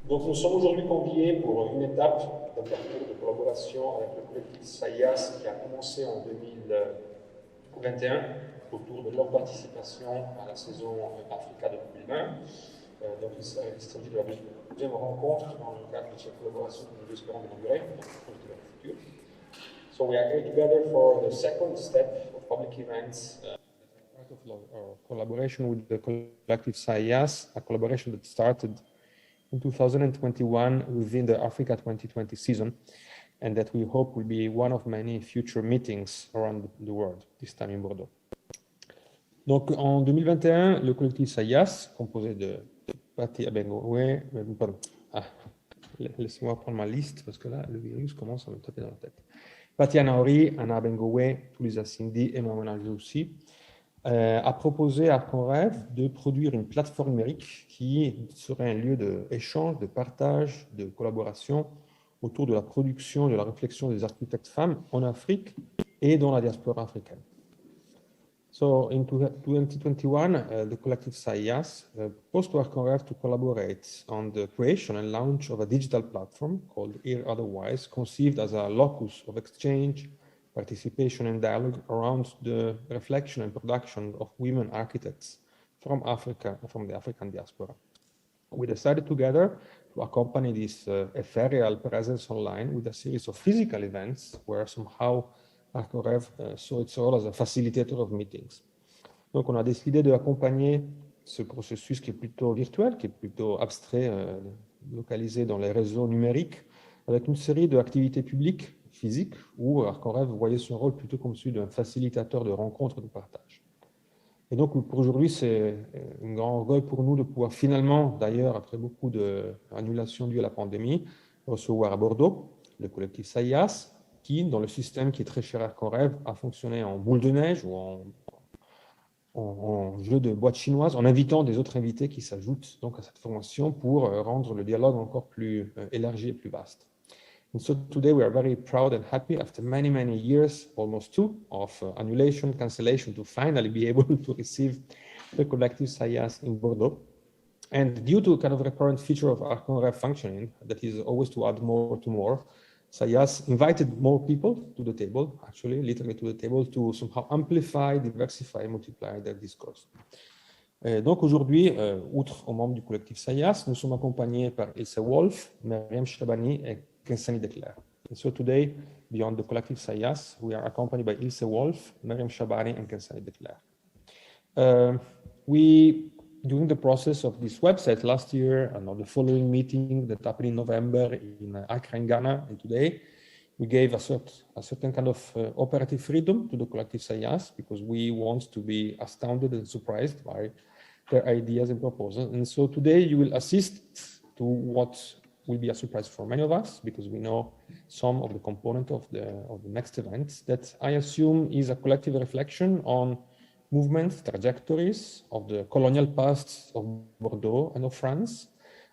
Donc nous sommes aujourd'hui conviés pour une étape d'un parcours de collaboration avec le collectif saay qui a commencé en 2021 autour de leur participation à la saison Africa de 2020. Donc il s'agit de la deuxième rencontre dans le cadre de cette collaboration que nous espérons inaugurer dans le futur. So we are here together for the second step of public events. Part of our collaboration with the collective saay, a collaboration that started in 2021 within the Africa 2020 season, and that we hope will be one of many future meetings around the world, this time in Bordeaux. Donc en 2021, le collectif saay, composé de Patti Abengowe, pardon, laissez-moi prendre ma liste parce que là, le virus commence à me taper dans la tête. Patti Anahory, Abengowe, Tuliza Sindi et Mawena Yehouessi a proposé à Conrêve de produire une plateforme numérique qui serait un lieu d'échange, de partage, de collaboration autour de la production et de la réflexion des architectes femmes en Afrique et dans la diaspora africaine. So in 2021, the collective saay proposed to Conrêve to collaborate on the creation and launch of a digital platform called Here Otherwise, conceived as a locus of exchange, participation and dialogue around the reflection and production of women architects from Africa and from the African diaspora. We decided together to accompany this ethereal presence online with a series of physical events where somehow Conrêve saw its role as a facilitator of meetings. Donc on a décidé d'accompagner ce processus qui est plutôt virtuel, qui est plutôt abstrait, localisé dans les réseaux numériques, avec une série d'activités publiques physique, où Conrêve voyait son rôle plutôt comme celui d'un facilitateur de rencontres et de partage. Et donc, pour aujourd'hui, c'est un grand orgueil pour nous de pouvoir finalement, d'ailleurs, après beaucoup d'annulations dues à la pandémie, recevoir à Bordeaux le collectif saay, qui, dans le système qui est très cher à Conrêve, a fonctionné en boule de neige ou en jeu de boîte chinoise, en invitant des autres invités qui s'ajoutent donc à cette formation pour rendre le dialogue encore plus élargi et plus vaste. And so today we are very proud and happy after many, many years, almost two, of annulation, cancellation, to finally be able to receive the collective saay in Bordeaux. And due to a kind of recurrent feature of our Conrêve functioning, that is always to add more to more, saay invited more people to the table, actually, literally to the table, to somehow amplify, diversify, multiply their discourse. Donc aujourd'hui, outre aux membres du collectif saay, nous sommes accompagnés par Ilze Wolff, Meriem Chabani et Khensani de Klerk. And so today, beyond the collective saay, we are accompanied by Ilze Wolff, Meriem Chabani, and Khensani de Klerk. During the process of this website last year and on the following meeting that happened in November in Accra, in Ghana, and today, we gave a certain kind of operative freedom to the collective saay because we want to be astounded and surprised by their ideas and proposals. And so today you will assist to what will be a surprise for many of us because we know some of the component of the next event that I assume is a collective reflection on movements, trajectories of the colonial past of Bordeaux and of France,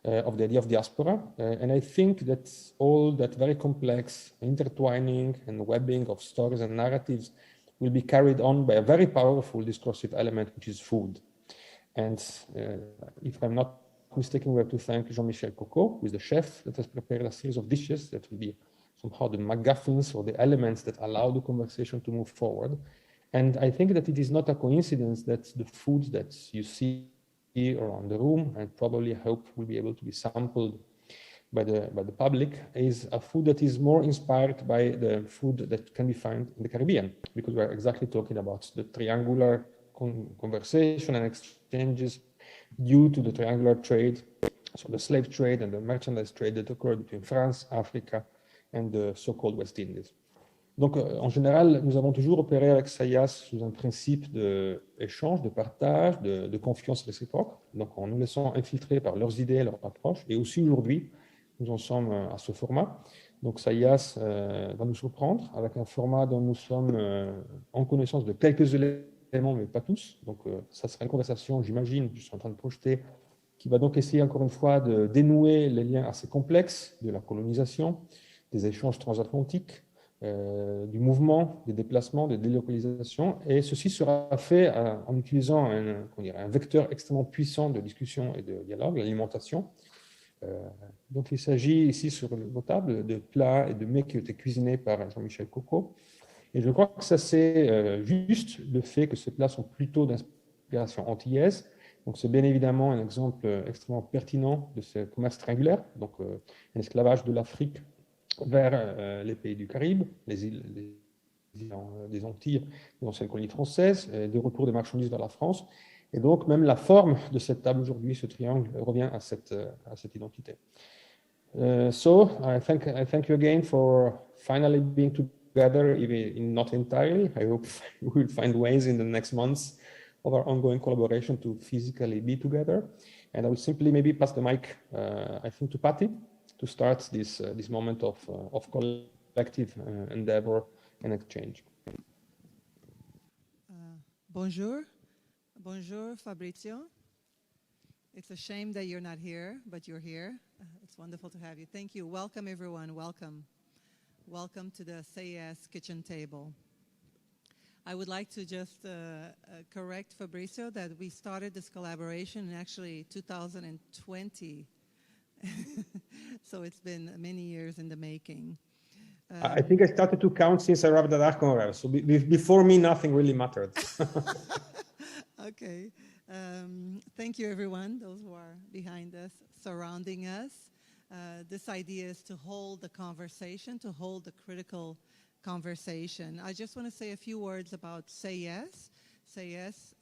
of the idea of diaspora. And I think that all that very complex intertwining and webbing of stories and narratives will be carried on by a very powerful discursive element, which is food. And if I'm not mistaken, we have to thank Jean-Michel Coco, who is the chef that has prepared a series of dishes that will be somehow the MacGuffins or the elements that allow the conversation to move forward. And I think that it is not a coincidence that the food that you see around the room, and probably I hope will be able to be sampled by the public, is a food that is more inspired by the food that can be found in the Caribbean, because we're exactly talking about the triangular conversation and exchanges due to the triangular trade, so the slave trade and the merchandise trade that occurred between France, Africa, and the so-called West Indies. Donc, en général, nous avons toujours opéré avec saay sous un principe d'échange, de partage, de confiance réciproque, donc en nous laissant infiltrer par leurs idées, leurs approches. Et aussi aujourd'hui, nous en sommes à ce format. Donc, saay va nous surprendre avec un format dont nous sommes en connaissance de quelques éléments, mais pas tous. Donc, ça sera une conversation, j'imagine, je suis en train de projeter, qui va donc essayer encore une fois de dénouer les liens assez complexes de la colonisation, des échanges transatlantiques, du mouvement, des déplacements, des délocalisations, et ceci sera fait en utilisant un vecteur extrêmement puissant de discussion et de dialogue, l'alimentation, Donc il s'agit ici sur nos tables de plats et de mets qui ont été cuisinés par Jean-Michel Coco. Et je crois que ça c'est juste le fait que ces plats sont plutôt d'inspiration antillaise. Donc c'est bien évidemment un exemple extrêmement pertinent de ce commerce triangulaire, donc un esclavage de l'Afrique vers les pays du Caraïbe, les îles des Antilles, les anciennes colonies françaises, des retours des marchandises vers la France. Et donc même la forme de cette table aujourd'hui, ce triangle, revient à cette identité. So I thank you again for finally being together, even not entirely. I hope we will find ways in the next months of our ongoing collaboration to physically be together. And I will simply maybe pass the mic, I think, to Patti to start this moment of collective endeavor and exchange. Bonjour. Bonjour, Fabrizio. It's a shame that you're not here, but you're here. It's wonderful to have you. Thank you. Welcome, everyone. Welcome. Welcome to the Say Yes kitchen table. I would like to just correct Fabrizio that we started this collaboration in actually 2020. So it's been many years in the making. I think I started to count since I arrived at Abengowe. So before me, nothing really mattered. Okay. Thank you, everyone, those who are behind us, surrounding us. This idea is to hold the conversation, to hold the critical conversation. I just want to say a few words about Say Yes. Say Yes,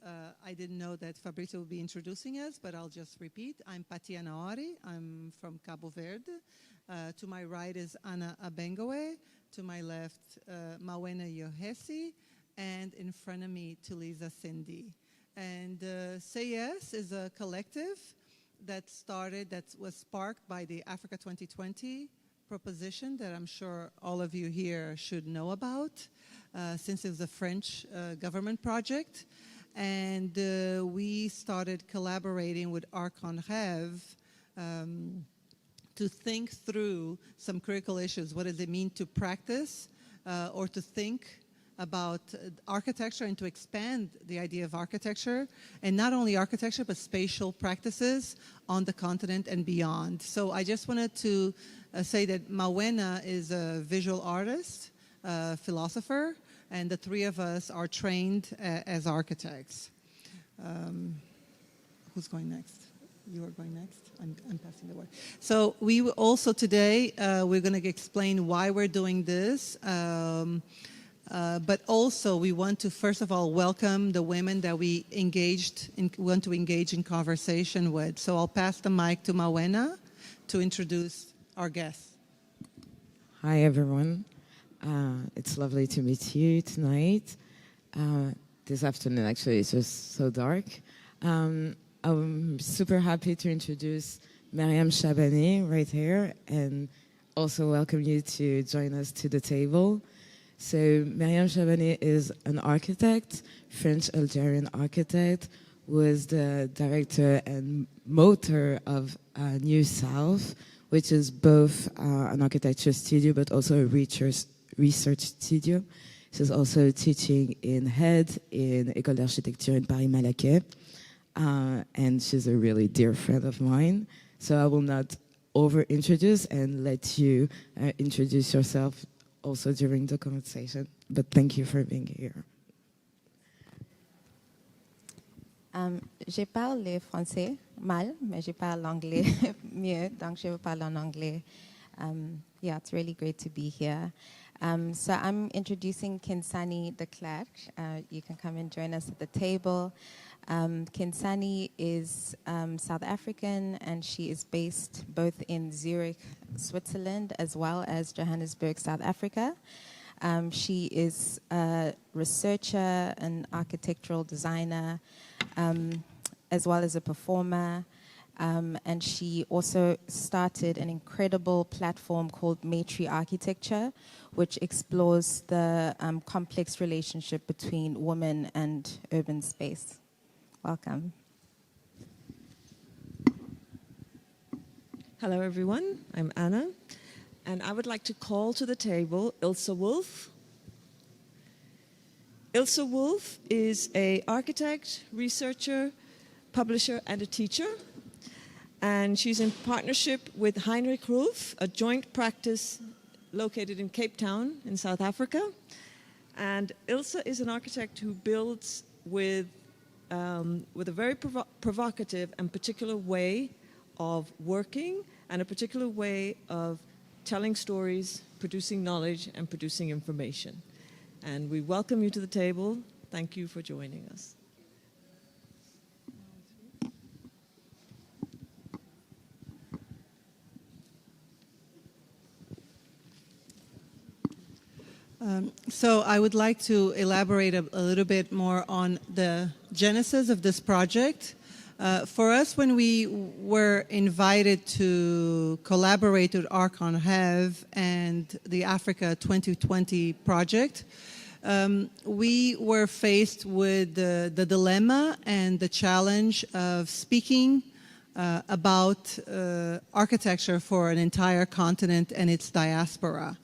I didn't know that Fabrizio would be introducing us, but I'll just repeat. I'm Patti Anahory. I'm from Cabo Verde. To my right is Abengowe. To my left, Mawena Yehouessi. And in front of me, Tuliza Sindi. And Say Yes is a collective that was sparked by the Africa 2020 proposition that I'm sure all of you here should know about, since it was a French government project. And we started collaborating with Archon Rêve to think through some critical issues. What does it mean to practice or to think about architecture and to expand the idea of architecture, and not only architecture, but spatial practices on the continent and beyond. So I just wanted to say that Mawena is a visual artist, philosopher, and the three of us are trained as architects. Who's going next? You are going next? I'm passing the word. So we also today, we're going to explain why we're doing this. But also we want to, first of all, welcome the women that we want to engage in conversation with. So I'll pass the mic to Mawena to introduce our guests. Hi, everyone. It's lovely to meet you tonight. This afternoon, actually, it's just so dark. I'm super happy to introduce Meriem Chabani right here, and also welcome you to join us to the table. So Meriem Chabani is an architect, French-Algerian architect, was the director and motor of New South, which is both an architecture studio but also a research studio. She's also teaching in HED in École d'Architecture in Paris-Malaquais, and she's a really dear friend of mine. So I will not over-introduce and let you introduce yourself also during the conversation, but thank you for being here. Je parle français mal, mais je parle anglais mieux, donc je vais parler en anglais. Yeah, it's really great to be here. So I'm introducing Khensani de Klerk. You can come and join us at the table. Khensani is South African, and she is based both in Zurich, Switzerland, as well as Johannesburg, South Africa. She is a researcher, an architectural designer, as well as a performer. And she also started an incredible platform called Maitri Architecture, which explores the complex relationship between women and urban space. Welcome. Hello, everyone. I'm Anna, and I would like to call to the table Ilze Wolff. Ilze Wolff is an architect, researcher, publisher, and a teacher. And she's in partnership with Heinrich Rulf, a joint practice located in Cape Town in South Africa. And Ilze is an architect who builds with a very provocative and particular way of working and a particular way of telling stories, producing knowledge, and producing information. And we welcome you to the table. Thank you for joining us. So I would like to elaborate a little bit more on the genesis of this project. For us, when we were invited to collaborate with Archon Have and the Africa 2020 project, we were faced with the dilemma and the challenge of speaking about architecture for an entire continent and its diaspora.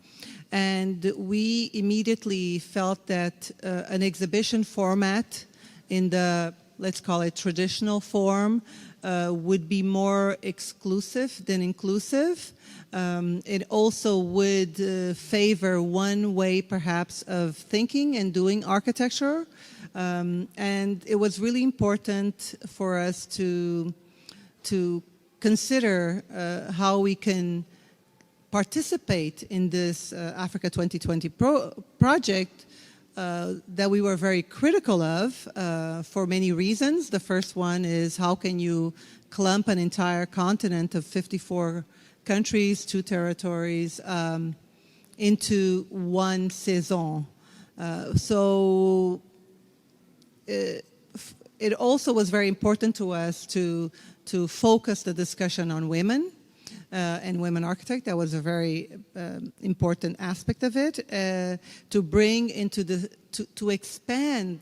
And we immediately felt that an exhibition format in the, let's call it traditional form, would be more exclusive than inclusive. It also would favor one way perhaps of thinking and doing architecture. And it was really important for us to consider how we can participate in this Africa 2020 project that we were very critical of for many reasons. The first one is, how can you clump an entire continent of 54 countries, 2 territories into one saison? So it also was very important to us to focus the discussion on women. And women architect, that was a very important aspect of it, to bring into to expand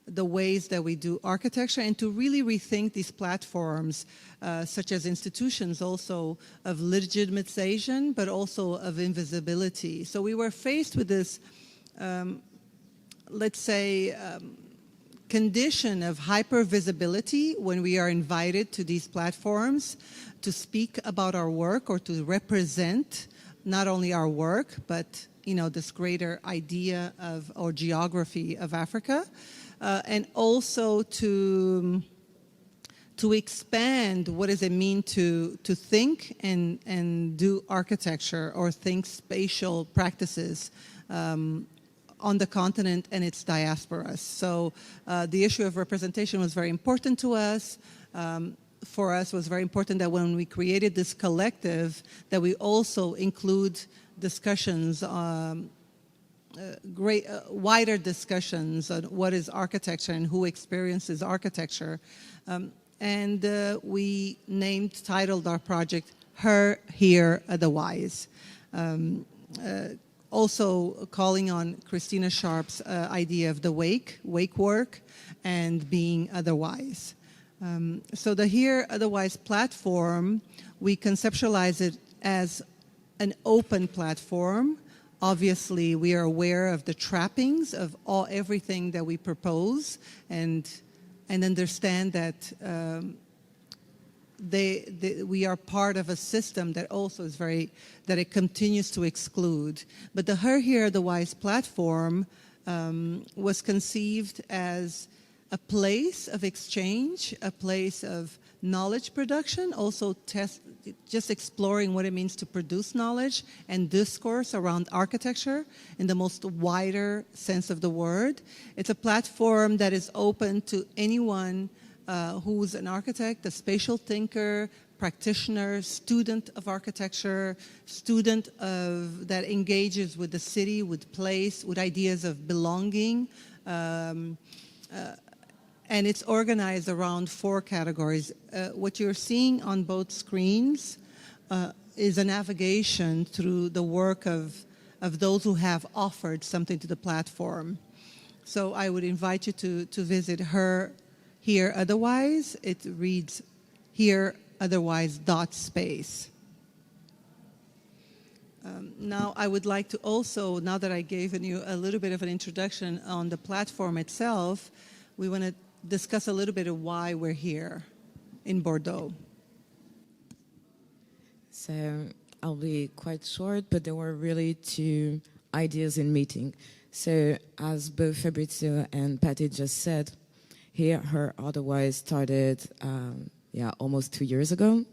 the ways that we do architecture and to really rethink these platforms, such as institutions also of legitimization, but also of invisibility. So we were faced with this, let's say, condition of hypervisibility when we are invited to these platforms to speak about our work or to represent not only our work, but this greater idea of or geography of Africa, and also to expand what does it mean to think and do architecture or think spatial practices on the continent and its diasporas. So the issue of representation was very important to us. For us, it was very important that when we created this collective, that we also include discussions, wider discussions on what is architecture and who experiences architecture. And we titled our project, Her, Here, Otherwise. Also calling on Christina Sharp's idea of the wake work, and being otherwise. So the Here Otherwise platform, we conceptualize it as an open platform. Obviously, we are aware of the trappings of everything that we propose, and understand that we are part of a system that also is that it continues to exclude. But the Her, Here, Otherwise platform was conceived as a place of exchange, a place of knowledge production, also just exploring what it means to produce knowledge and discourse around architecture in the most wider sense of the word. It's a platform that is open to anyone who's an architect, a spatial thinker, practitioner, student of architecture, student that engages with the city, with place, with ideas of belonging. And it's organized around 4 categories. What you're seeing on both screens is a navigation through the work of those who have offered something to the platform. So I would invite you to visit Her, Here, Otherwise. It reads hereotherwise.space. Now I would like to also, now that I gave you a little bit of an introduction on the platform itself, we want to discuss a little bit of why we're here in Bordeaux. So I'll be quite short, but there were really two ideas in meeting. So as both Fabrizio and Patti just said, Here, Her, Otherwise started almost 2 years ago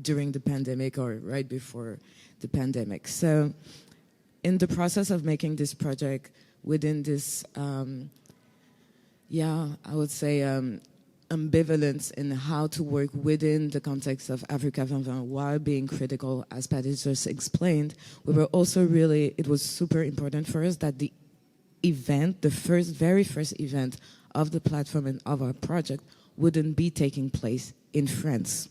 during the pandemic or right before the pandemic. So in the process of making this project within this, I would say ambivalence in how to work within the context of Africa 2020 while being critical, as Patti just explained, we were also it was super important for us that the event, the very first event of the platform and of our project wouldn't be taking place in France.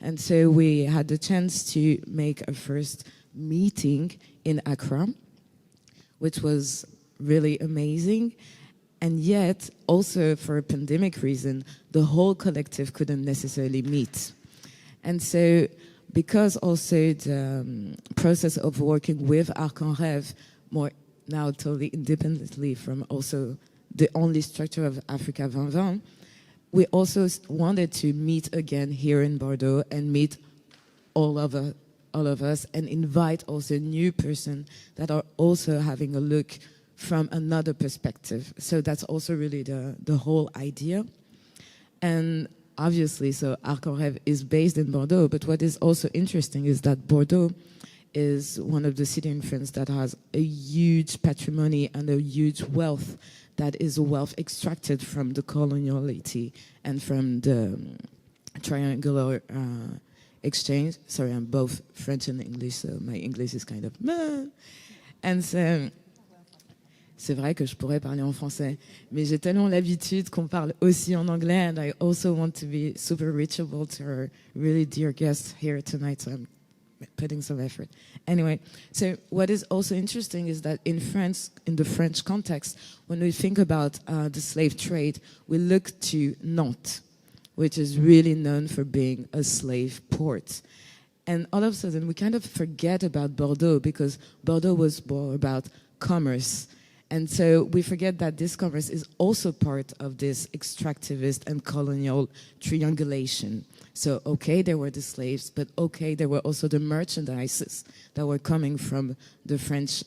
And so we had the chance to make a first meeting in Accra, which was really amazing. And yet, also for a pandemic reason, the whole collective couldn't necessarily meet. And so, because also the process of working with Arc en Rêve, more now totally independently from also the only structure of Africa 2020, we also wanted to meet again here in Bordeaux and meet all of us and invite also new person that are also having a look from another perspective. So that's also really the whole idea. And obviously, so Arc en Rêve is based in Bordeaux, but what is also interesting is that Bordeaux is one of the cities in France that has a huge patrimony and a huge wealth that is a wealth extracted from the coloniality and from the triangular exchange. Sorry, I'm both French and English, so my English is kind of meh. And so, c'est vrai que je pourrais parler en français, mais j'ai tellement l'habitude qu'on parle aussi en anglais, and I also want to be super reachable to our really dear guests here tonight, so I'm putting some effort. Anyway, so what is also interesting is that in France, in the French context, when we think about the slave trade, we look to Nantes, which is really known for being a slave port. And all of a sudden, we kind of forget about Bordeaux because Bordeaux was more about commerce. And so we forget that this commerce is also part of this extractivist and colonial triangulation. So, okay, there were the slaves, but okay, there were also the merchandises that were coming from the French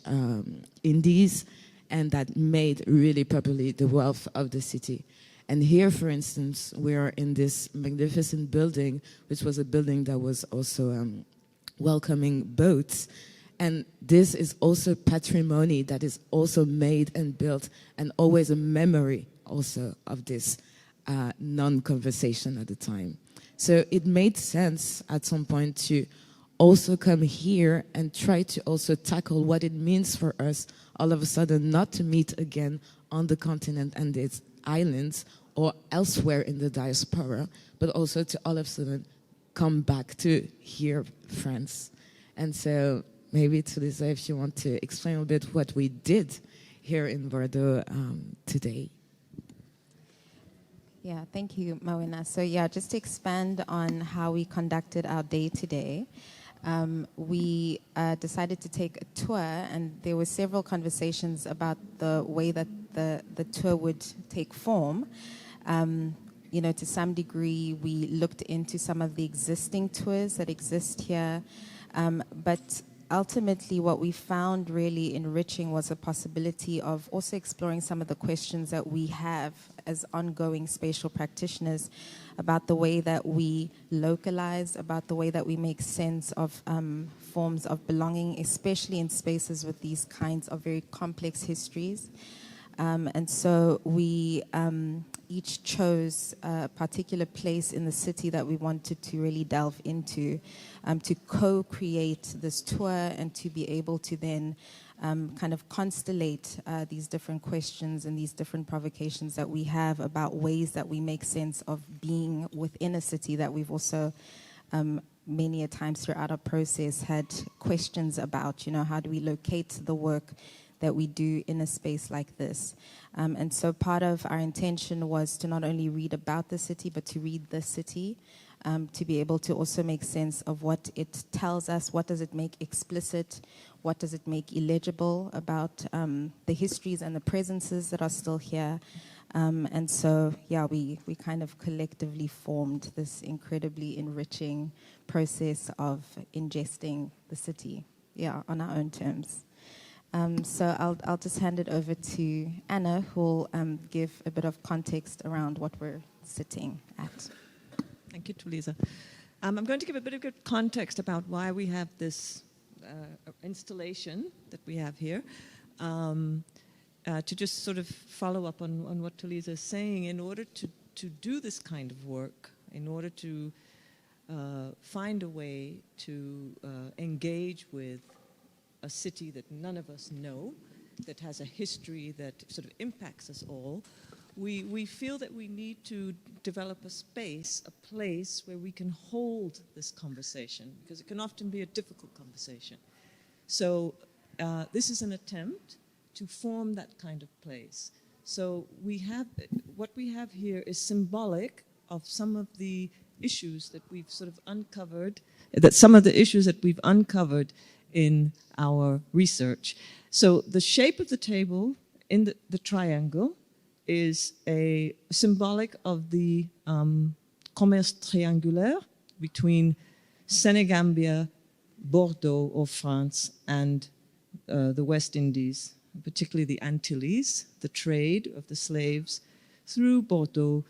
Indies and that made really properly the wealth of the city. And here, for instance, we are in this magnificent building, which was a building that was also welcoming boats. And this is also patrimony that is also made and built, and always a memory also of this non-conversation at the time. So it made sense at some point to also come here and try to also tackle what it means for us all of a sudden not to meet again on the continent and its islands or elsewhere in the diaspora, but also to all of a sudden come back to here, France. And so maybe, Tuliza, if you want to explain a bit what we did here in Bordeaux today. Yeah, thank you, Mawena. So yeah, just to expand on how we conducted our day today, we decided to take a tour, and there were several conversations about the way that the tour would take form. You know, to some degree, we looked into some of the existing tours that exist here, but ultimately what we found really enriching was a possibility of also exploring some of the questions that we have as ongoing spatial practitioners about the way that we localize, about the way that we make sense of forms of belonging, especially in spaces with these kinds of very complex histories. And so we each chose a particular place in the city that we wanted to really delve into, to co-create this tour and to be able to then kind of constellate these different questions and these different provocations that we have about ways that we make sense of being within a city that we've also many a times throughout our process had questions about, you know, how do we locate the work that we do in a space like this. And so part of our intention was to not only read about the city, but to read the city, to be able to also make sense of what it tells us, what does it make explicit, what does it make illegible about the histories and the presences that are still here, And so, yeah, we kind of collectively formed this incredibly enriching process of ingesting the city, yeah, on our own terms. So I'll just hand it over to Anna, who will give a bit of context around what we're sitting at. Thank you, Tuliza. I'm going to give a bit of good context about why we have this installation that we have here. To just sort of follow up on what Tuliza is saying, in order to do this kind of work, in order to find a way to engage with a city that none of us know, that has a history that sort of impacts us all, we feel that we need to develop a space, a place where we can hold this conversation, because it can often be a difficult conversation. So this is an attempt to form that kind of place. So what we have here is symbolic of some of the issues that we've sort of uncovered, in our research. So the shape of the table in the triangle is a symbolic of the commerce triangulaire between Séné-Gambie, Bordeaux or France, and the West Indies, particularly the Antilles, the trade of the slaves through Bordeaux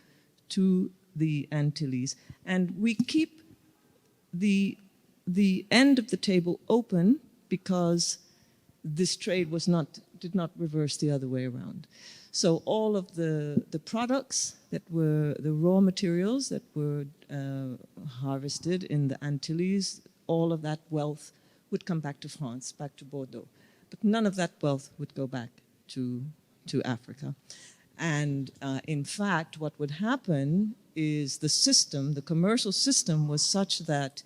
to the Antilles. And we keep the end of the table open because this trade did not reverse the other way around. So all of the products that were the raw materials that were harvested in the Antilles, all of that wealth would come back to France, back to Bordeaux. But none of that wealth would go back to Africa. And in fact, what would happen is the commercial system was such that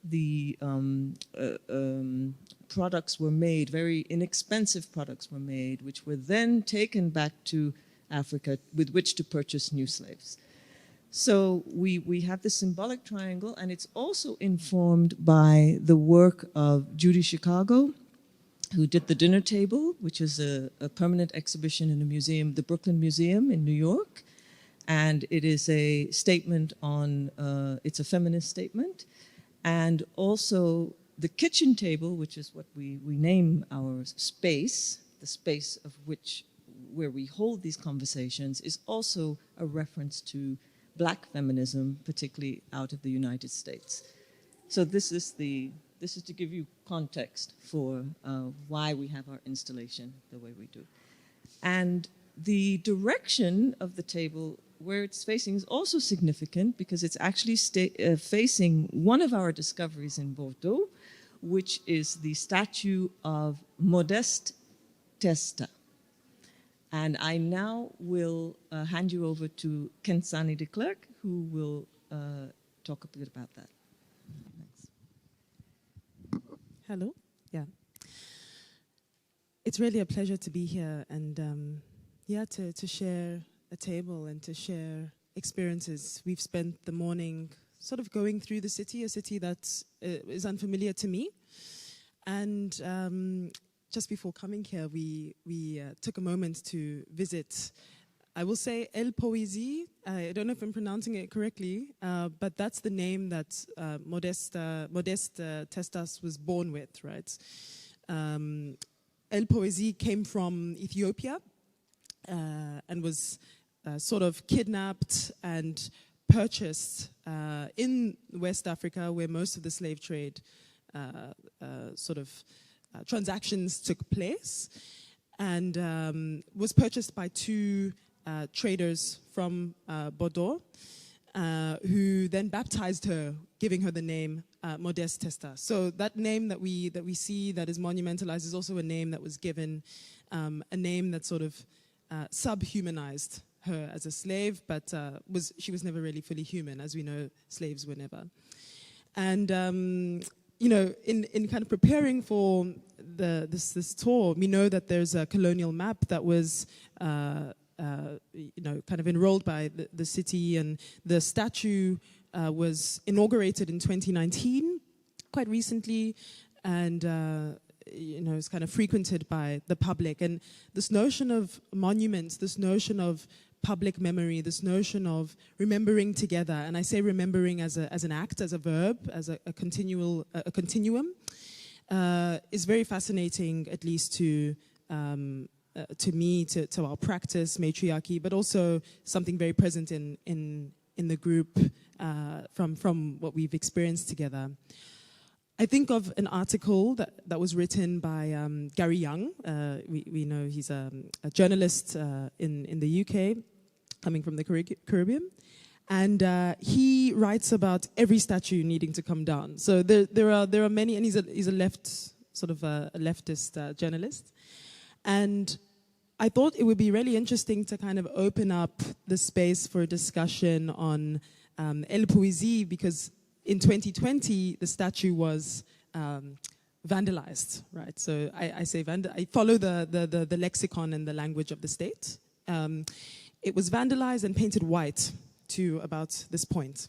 the products were made, very inexpensive products were made, which were then taken back to Africa with which to purchase new slaves. So we have this symbolic triangle, and it's also informed by the work of Judy Chicago, who did the dinner table, which is a permanent exhibition in a museum, the Brooklyn Museum in New York. And it is a statement on, it's a feminist statement. And also the kitchen table, which is what we name our space, the space of where we hold these conversations, is also a reference to Black feminism, particularly out of the United States. So this is to give you context for why we have our installation the way we do. And the direction of the table, where it's facing, is also significant because it's actually facing one of our discoveries in Bordeaux, which is the statue of Modeste Testa. And I now will hand you over to Khensani de Klerk, who will talk a bit about that. Hello. Yeah. It's really a pleasure to be here and to share a table and to share experiences. We've spent the morning sort of going through the city, a city that is unfamiliar to me. And just before coming here, we took a moment to visit, I will say, El Poésie. I don't know if I'm pronouncing it correctly, but that's the name that Modeste Testas was born with, right? El Poésie came from Ethiopia and was sort of kidnapped and purchased in West Africa, where most of the slave trade transactions took place, and was purchased by two traders from Bordeaux, who then baptized her, giving her the name Modeste Testa. So that name that we see that is monumentalized is also a name that was given, a name that sort of subhumanized her as a slave, but she was never really fully human. As we know, slaves were never. And in kind of preparing for this tour, we know that there's a colonial map that was kind of enrolled by the city, and the statue was inaugurated in 2019, quite recently, and it's kind of frequented by the public. And this notion of monuments, this notion of public memory, this notion of remembering together, and I say remembering as an act, as a verb, as a continuum, is very fascinating, at least to me, to our practice, matriarchy, but also something very present in the group from what we've experienced together. I think of an article that was written by Gary Young. We know he's a journalist in the UK, coming from the Caribbean. And he writes about every statue needing to come down. So there are many, and he's a leftist journalist. And I thought it would be really interesting to kind of open up the space for a discussion on El Poésie, because in 2020, the statue was vandalized, right? So I follow the lexicon and the language of the state. It was vandalized and painted white to about this point.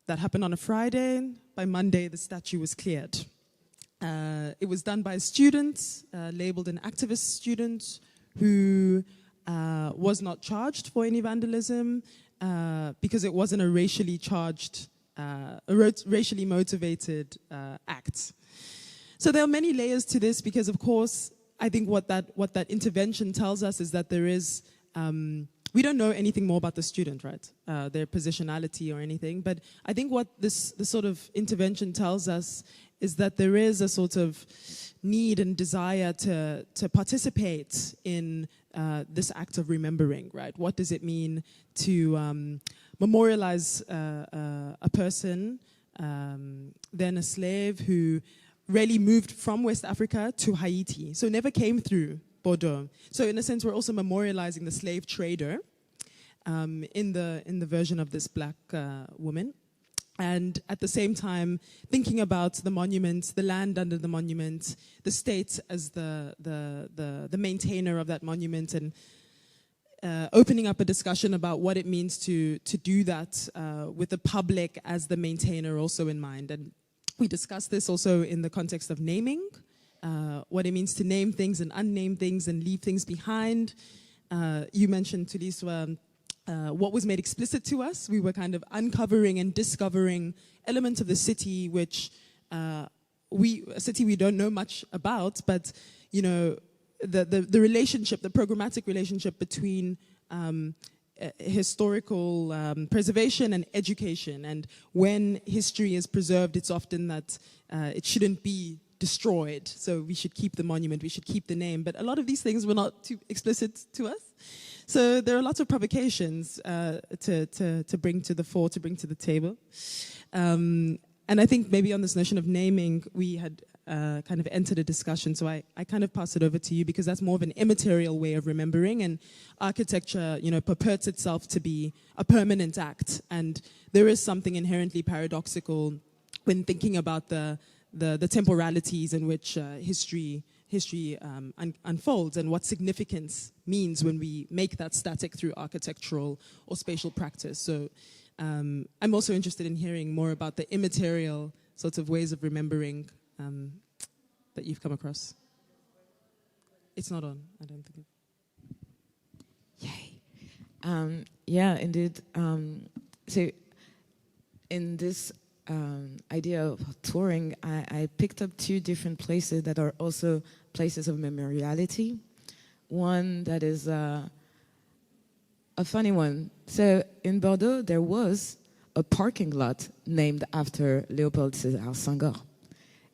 That happened on a Friday. By Monday, the statue was cleared. It was done by a student, labeled an activist student, who was not charged for any vandalism because it wasn't a racially charged, racially motivated act. So there are many layers to this, because of course, I think what that intervention tells us is that there is, we don't know anything more about the student, right? Their positionality or anything, but I think what this sort of intervention tells us is that there is a sort of need and desire to participate in this act of remembering, right? What does it mean to memorialize a person, then a slave who really moved from West Africa to Haiti, so never came through Bordeaux. So in a sense, we're also memorializing the slave trader in the version of this black woman. And at the same time, thinking about the monument, the land under the monument, the state as the maintainer of that monument, and opening up a discussion about what it means to do that with the public as the maintainer also in mind. And we discussed this also in the context of naming, what it means to name things and unname things and leave things behind. You mentioned, Tuliza, what was made explicit to us. We were kind of uncovering and discovering elements of the city which a city we don't know much about, but you know, the relationship, the programmatic relationship between historical preservation and education. And when history is preserved, it's often that it shouldn't be destroyed. So we should keep the monument, we should keep the name. But a lot of these things were not too explicit to us. So there are lots of provocations to bring to the fore, to bring to the table. And I think maybe on this notion of naming, we had kind of entered a discussion. So I kind of pass it over to you, because that's more of an immaterial way of remembering. And architecture, you know, purports itself to be a permanent act. And there is something inherently paradoxical when thinking about the temporalities in which history unfolds, and what significance means when we make that static through architectural or spatial practice. So I'm also interested in hearing more about the immaterial sorts of ways of remembering that you've come across. It's not on, I don't think. Yay. Yeah, indeed. So in this idea of touring, I picked up two different places that are also places of memoriality. One that is a funny one. So in Bordeaux, there was a parking lot named after Léopold Sédar Senghor.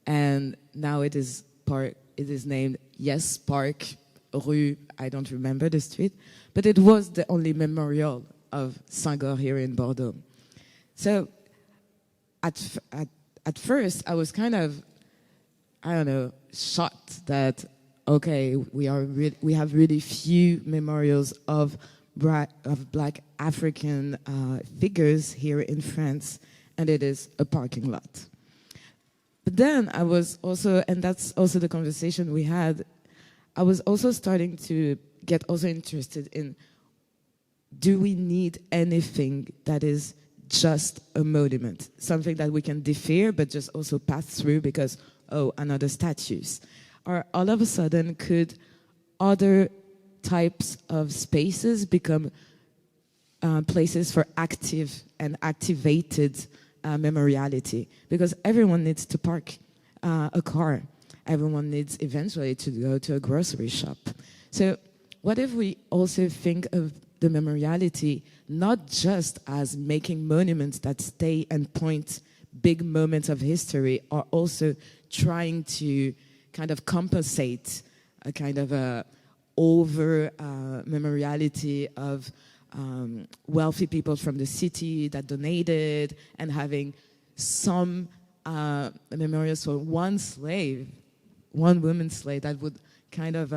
And now it is named Yass Park, Rue, I don't remember the street, but it was the only memorial of Senghor here in Bordeaux. So at first, I was kind of, shocked that, okay, we have really few memorials of black African figures here in France, and it is a parking lot. But then I was also, and that's also the conversation we had, I was also starting to get also interested in, do we need anything that is just a monument, something that we can defer but just also pass through because, oh, another statues? Or all of a sudden, could other types of spaces become places for active and activated memoriality, because everyone needs to park a car. Everyone needs eventually to go to a grocery shop. So what if we also think of the memoriality not just as making monuments that stay and point big moments of history, or also trying to kind of compensate a kind of a over memoriality of wealthy people from the city that donated, and having some memorials for one slave, one woman slave, that would kind of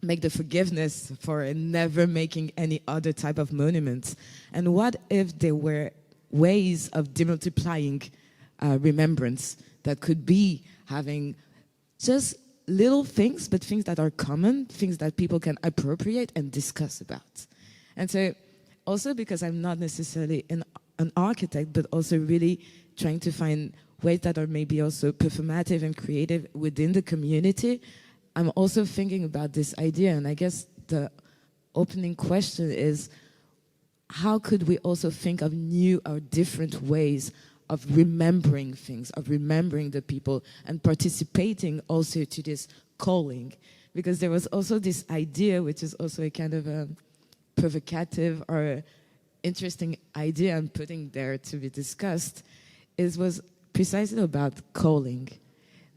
make the forgiveness for never making any other type of monuments. And what if there were ways of demultiplying remembrance that could be having just little things, but things that are common, things that people can appropriate and discuss about. And so also, because I'm not necessarily an architect, but also really trying to find ways that are maybe also performative and creative within the community, I'm also thinking about this idea. And I guess the opening question is, how could we also think of new or different ways of remembering things, of remembering the people, and participating also to this calling? Because there was also this idea, which is also a kind of a provocative or interesting idea I'm putting there to be discussed, was precisely about calling.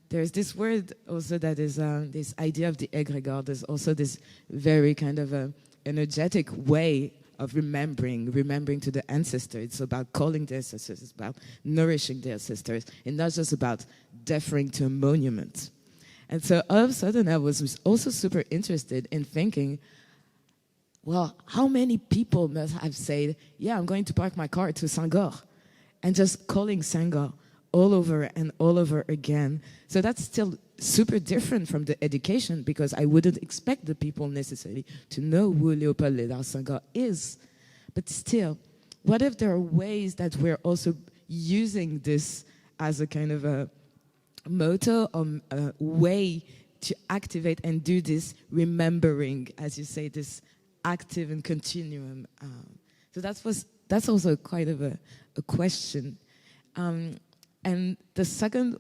There's this word also that is this idea of the egregore. There's also this very kind of energetic way of remembering to the ancestors. It's about calling the ancestors, it's about nourishing the ancestors, and not just about deferring to a monument. And so all of a sudden I was also super interested in thinking, well, how many people must have said, yeah, I'm going to park my car to Senghor, and just calling Senghor all over and all over again. So that's still super different from the education, because I wouldn't expect the people necessarily to know who Léopold Lédard Senghor is. But still, what if there are ways that we're also using this as a kind of a motto, or a way to activate and do this remembering, as you say, this active and continuum. So that's also quite of a question. And the second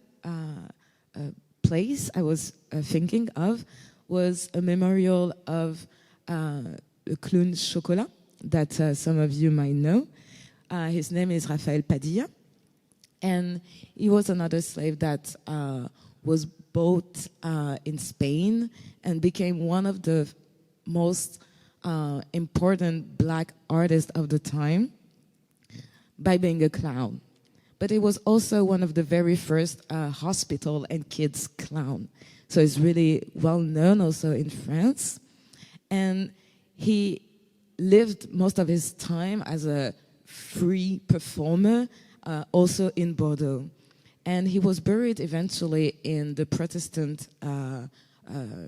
place I was thinking of was a memorial of the clown Chocolat that some of you might know. His name is Rafael Padilla, and he was another slave that was bought in Spain and became one of the most important black artists of the time by being a clown. But it was also one of the very first hospital and kids clown. So it's really well known also in France. And he lived most of his time as a free performer, also in Bordeaux. And he was buried eventually in the Protestant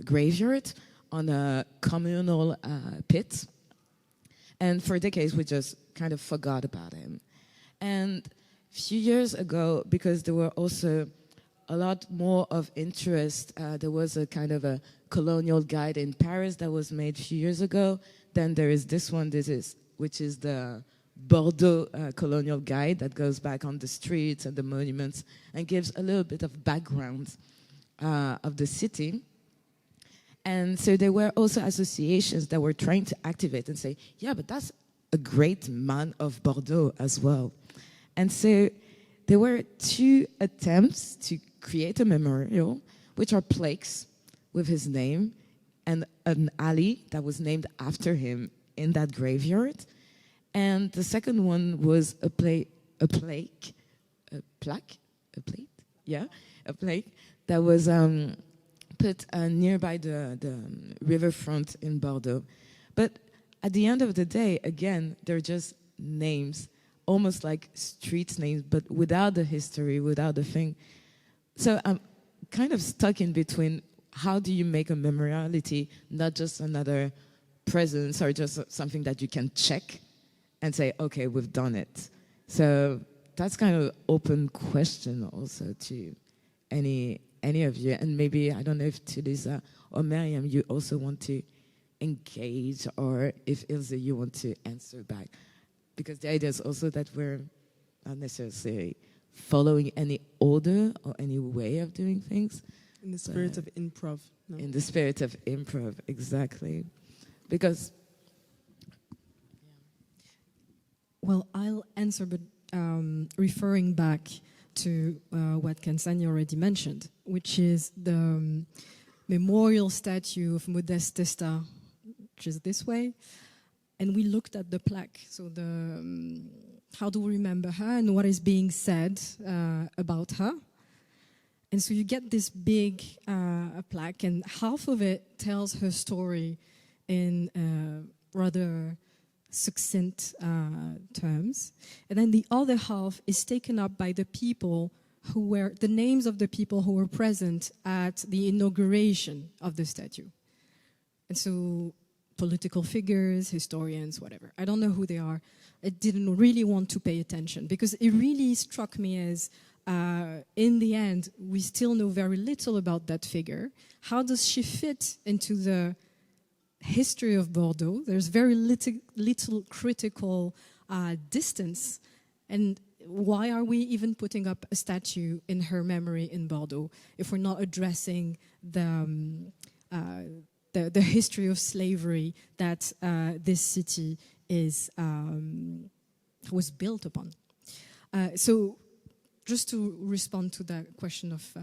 graveyard on a communal pit. And for decades, we just kind of forgot about him. And a few years ago, because there were also a lot more of interest, there was a kind of a colonial guide in Paris that was made a few years ago. Then there is this one, which is the Bordeaux colonial guide that goes back on the streets and the monuments and gives a little bit of background of the city. And so there were also associations that were trying to activate and say, yeah, but that's a great man of Bordeaux as well. And so there were two attempts to create a memorial, which are plaques with his name and an alley that was named after him in that graveyard. And the second one was a plaque that was put nearby the riverfront in Bordeaux. But at the end of the day, again, they're just names, almost like street names, but without the history, without the thing. So I'm kind of stuck in between. How do you make a memoriality not just another presence or just something that you can check and say, okay, we've done it? So that's kind of an open question also to any of you. And maybe, I don't know if Tuliza or Meriem, you also want to engage, or if Ilze, you want to answer back because the idea is also that we're not necessarily following any order or any way of doing things. In the spirit of improv. No? In the spirit of improv, exactly. Because... Well, I'll answer, but referring back to what Khensani already mentioned, which is the memorial statue of Modeste Testa, which is this way. And we looked at the plaque, so how do we remember her and what is being said about her. And so you get this big plaque, and half of it tells her story in rather succinct terms. And then the other half is taken up by the people who were, the names of the people who were present at the inauguration of the statue. And so political figures, historians, whatever. I don't know who they are. I didn't really want to pay attention because it really struck me as in the end, we still know very little about that figure. How does she fit into the history of Bordeaux? There's very little critical distance. And why are we even putting up a statue in her memory in Bordeaux if we're not addressing the history of slavery that this city was built upon? So just to respond to that question of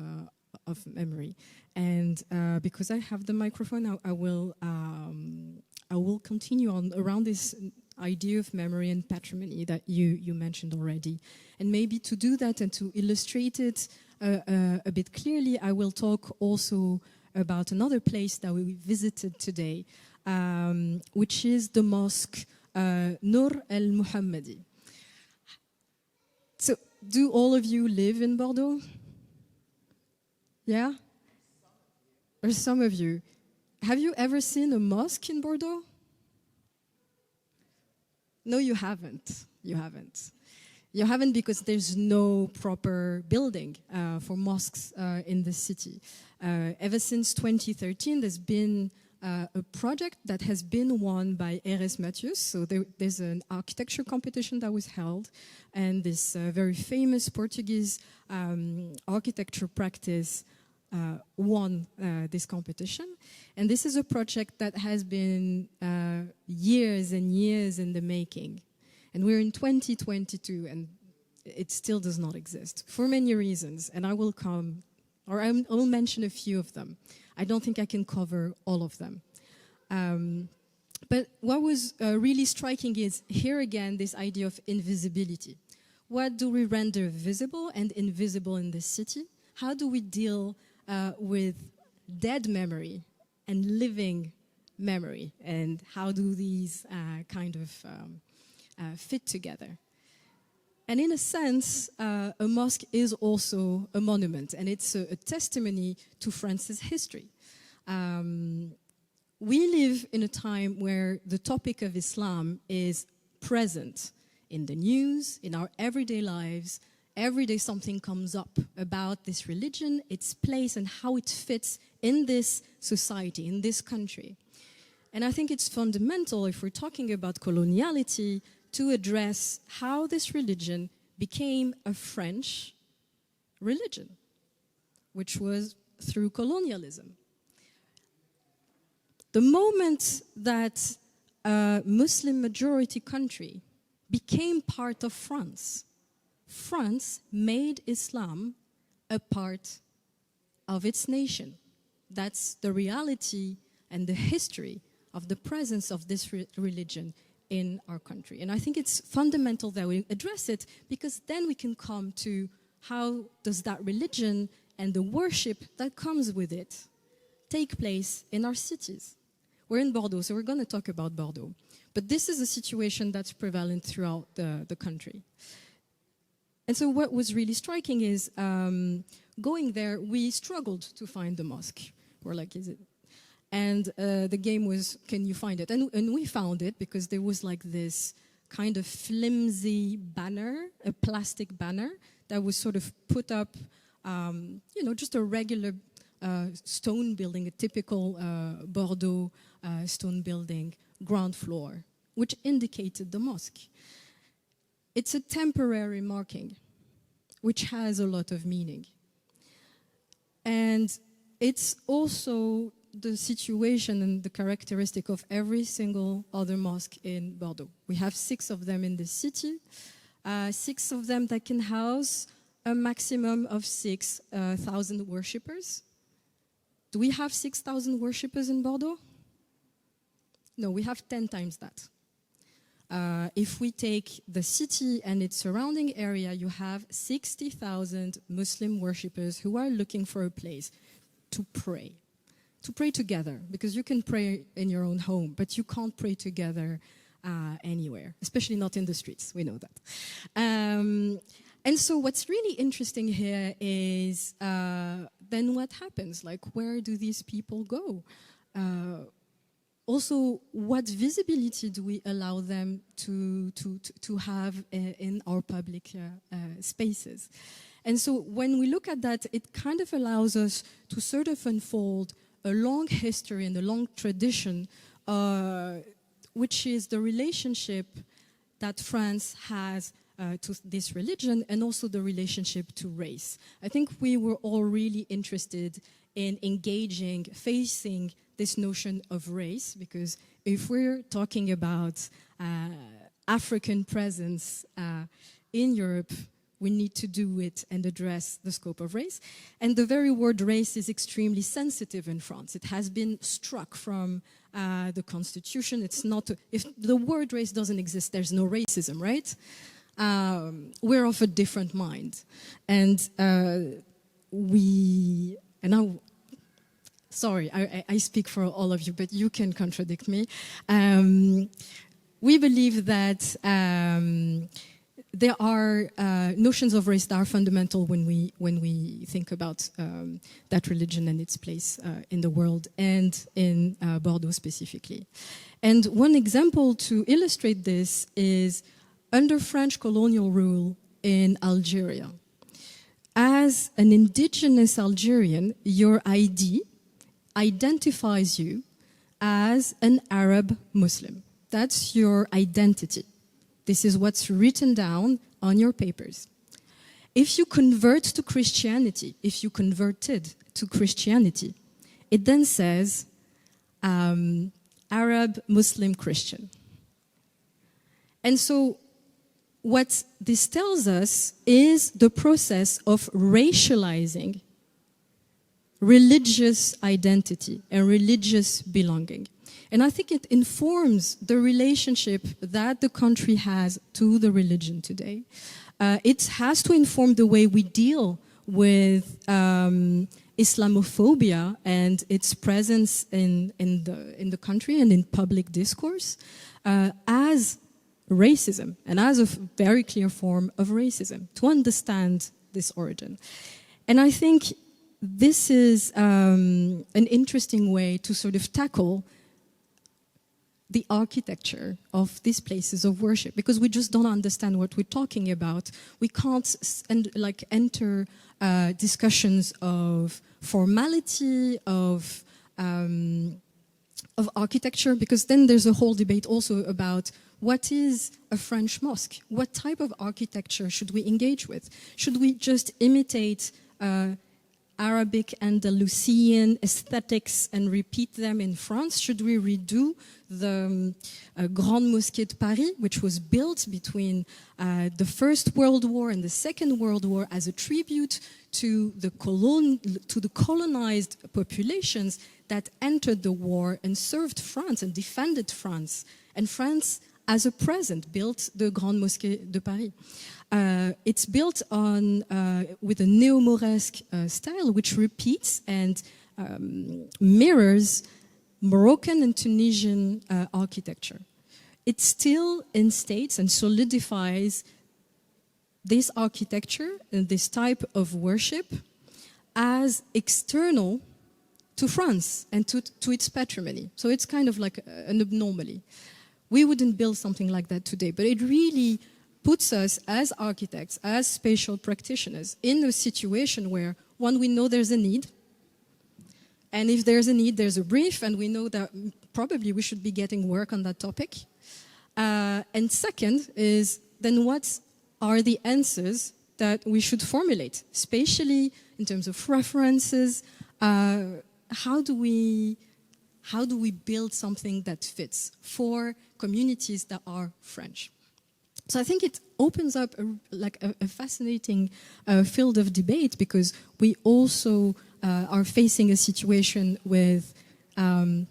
memory, and because I have the microphone, I will continue on around this idea of memory and patrimony that you mentioned already. And maybe to do that and to illustrate it a bit clearly, I will talk also about another place that we visited today, which is the mosque Nur al-Muhammadi. So, do all of you live in Bordeaux? Yeah? Or some of you. Have you ever seen a mosque in Bordeaux? No, you haven't. You haven't. You haven't because there's no proper building for mosques in the city. Ever since 2013, there's been a project that has been won by R.S. Mathius. So there's an architecture competition that was held, and this very famous Portuguese architecture practice won this competition. And this is a project that has been years and years in the making. And we're in 2022, and it still does not exist for many reasons. And I will mention a few of them. I don't think I can cover all of them. But what was really striking is, here again, this idea of invisibility. What do we render visible and invisible in this city? How do we deal with dead memory and living memory? And how do these fit together? And in a sense, a mosque is also a monument, and it's a testimony to France's history. We live in a time where the topic of Islam is present in the news, in our everyday lives. Every day something comes up about this religion, its place, and how it fits in this society, in this country. And I think it's fundamental, if we're talking about coloniality, to address how this religion became a French religion, which was through colonialism. The moment that a Muslim majority country became part of France, France made Islam a part of its nation. That's the reality and the history of the presence of this religion in our country. And I think it's fundamental that we address it, because then we can come to how does that religion and the worship that comes with it take place in our cities. We're in Bordeaux, so we're going to talk about Bordeaux. But this is a situation that's prevalent throughout the country. And so what was really striking is going there, we struggled to find the mosque. We're like, is it? And the game was, can you find it? And we found it because there was like this kind of flimsy banner, a plastic banner that was sort of put up, just a regular stone building, a typical Bordeaux stone building, ground floor, which indicated the mosque. it's a temporary marking, which has a lot of meaning. And it's also the situation and the characteristic of every single other mosque in Bordeaux. We have 6 of them in the city, 6 of them that can house a maximum of 6,000 worshippers. Do we have 6,000 worshippers in Bordeaux? No, we have 10 times that. If we take the city and its surrounding area, you have 60,000 Muslim worshippers who are looking for a place to pray together, because you can pray in your own home, but you can't pray together anywhere, especially not in the streets, we know that. And so what's really interesting here is then what happens? Like, where do these people go? Also, what visibility do we allow them to have in our public spaces? And so when we look at that, it kind of allows us to sort of unfold a long history and a long tradition, which is the relationship that France has to this religion, and also the relationship to race. I think we were all really interested in engaging, facing this notion of race, because if we're talking about African presence in Europe, we need to do it and address the scope of race. And the very word race is extremely sensitive in France. It has been struck from the constitution. It's not, if the word race doesn't exist, there's no racism, right? We're of a different mind. And sorry, I speak for all of you, but you can contradict me. We believe that there are notions of race that are fundamental when we think about that religion and its place in the world, and in Bordeaux specifically. And one example to illustrate this is under French colonial rule in Algeria. As an indigenous Algerian, your ID identifies you as an Arab Muslim. That's your identity. This is what's written down on your papers. If you convert to Christianity, if you converted to Christianity, it then says Arab, Muslim, Christian. And so what this tells us is the process of racializing religious identity and religious belonging. And I think it informs the relationship that the country has to the religion today. It has to inform the way we deal with Islamophobia and its presence in the country and in public discourse as racism, and as a very clear form of racism, to understand this origin. And I think this is an interesting way to sort of tackle the architecture of these places of worship, because we just don't understand what we're talking about. We can't enter discussions of formality, of architecture, because then there's a whole debate also about what is a French mosque? What type of architecture should we engage with? Should we just imitate Arabic Andalusian aesthetics and repeat them in France? Should we redo the Grande Mosquée de Paris, which was built between the First World War and the Second World War as a tribute to the colonized populations that entered the war and served France and defended France? And France, as a present, built the Grande Mosquée de Paris. It's built on with a neo-Mauresque style, which repeats and mirrors Moroccan and Tunisian architecture. It still instates and solidifies this architecture and this type of worship as external to France and to its patrimony. So it's kind of like an abnormality. We wouldn't build something like that today, but it really puts us as architects, as spatial practitioners, in a situation where, one, we know there's a need, and if there's a need, there's a brief, and we know that probably we should be getting work on that topic. And second is, then what's are the answers that we should formulate, especially in terms of references. How do we build something that fits for communities that are French? So I think it opens up a fascinating field of debate, because we also are facing a situation with, and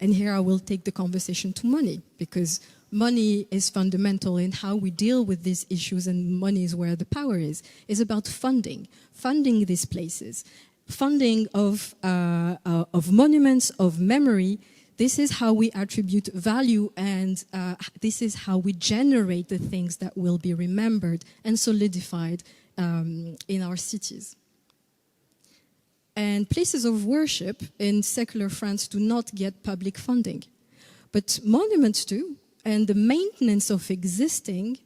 here I will take the conversation to money, because money is fundamental in how we deal with these issues, and money is where the power is. It's about funding these places, funding of monuments, of memory. This is how we attribute value, and this is how we generate the things that will be remembered and solidified in our cities. And places of worship in secular France do not get public funding, but monuments do, and the maintenance of pre-existing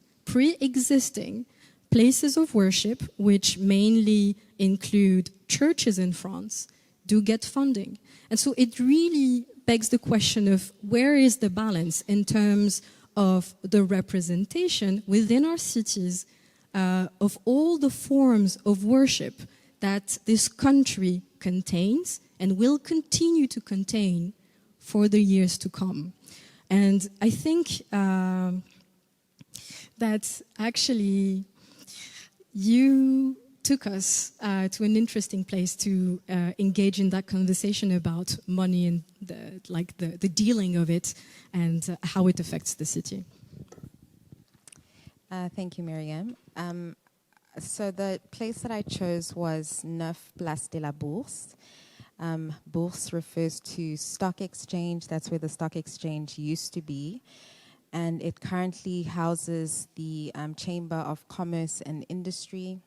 places of worship, which mainly include churches in France, do get funding. And so it really begs the question of where is the balance in terms of the representation within our cities of all the forms of worship that this country contains and will continue to contain for the years to come. And I think that actually you took us to an interesting place to engage in that conversation about money and the dealing of it and how it affects the city. Thank you, Meriem. So the place that I chose was 9 Place de la Bourse. Bourse refers to stock exchange. That's where the stock exchange used to be. And it currently houses the Chamber of Commerce and Industry.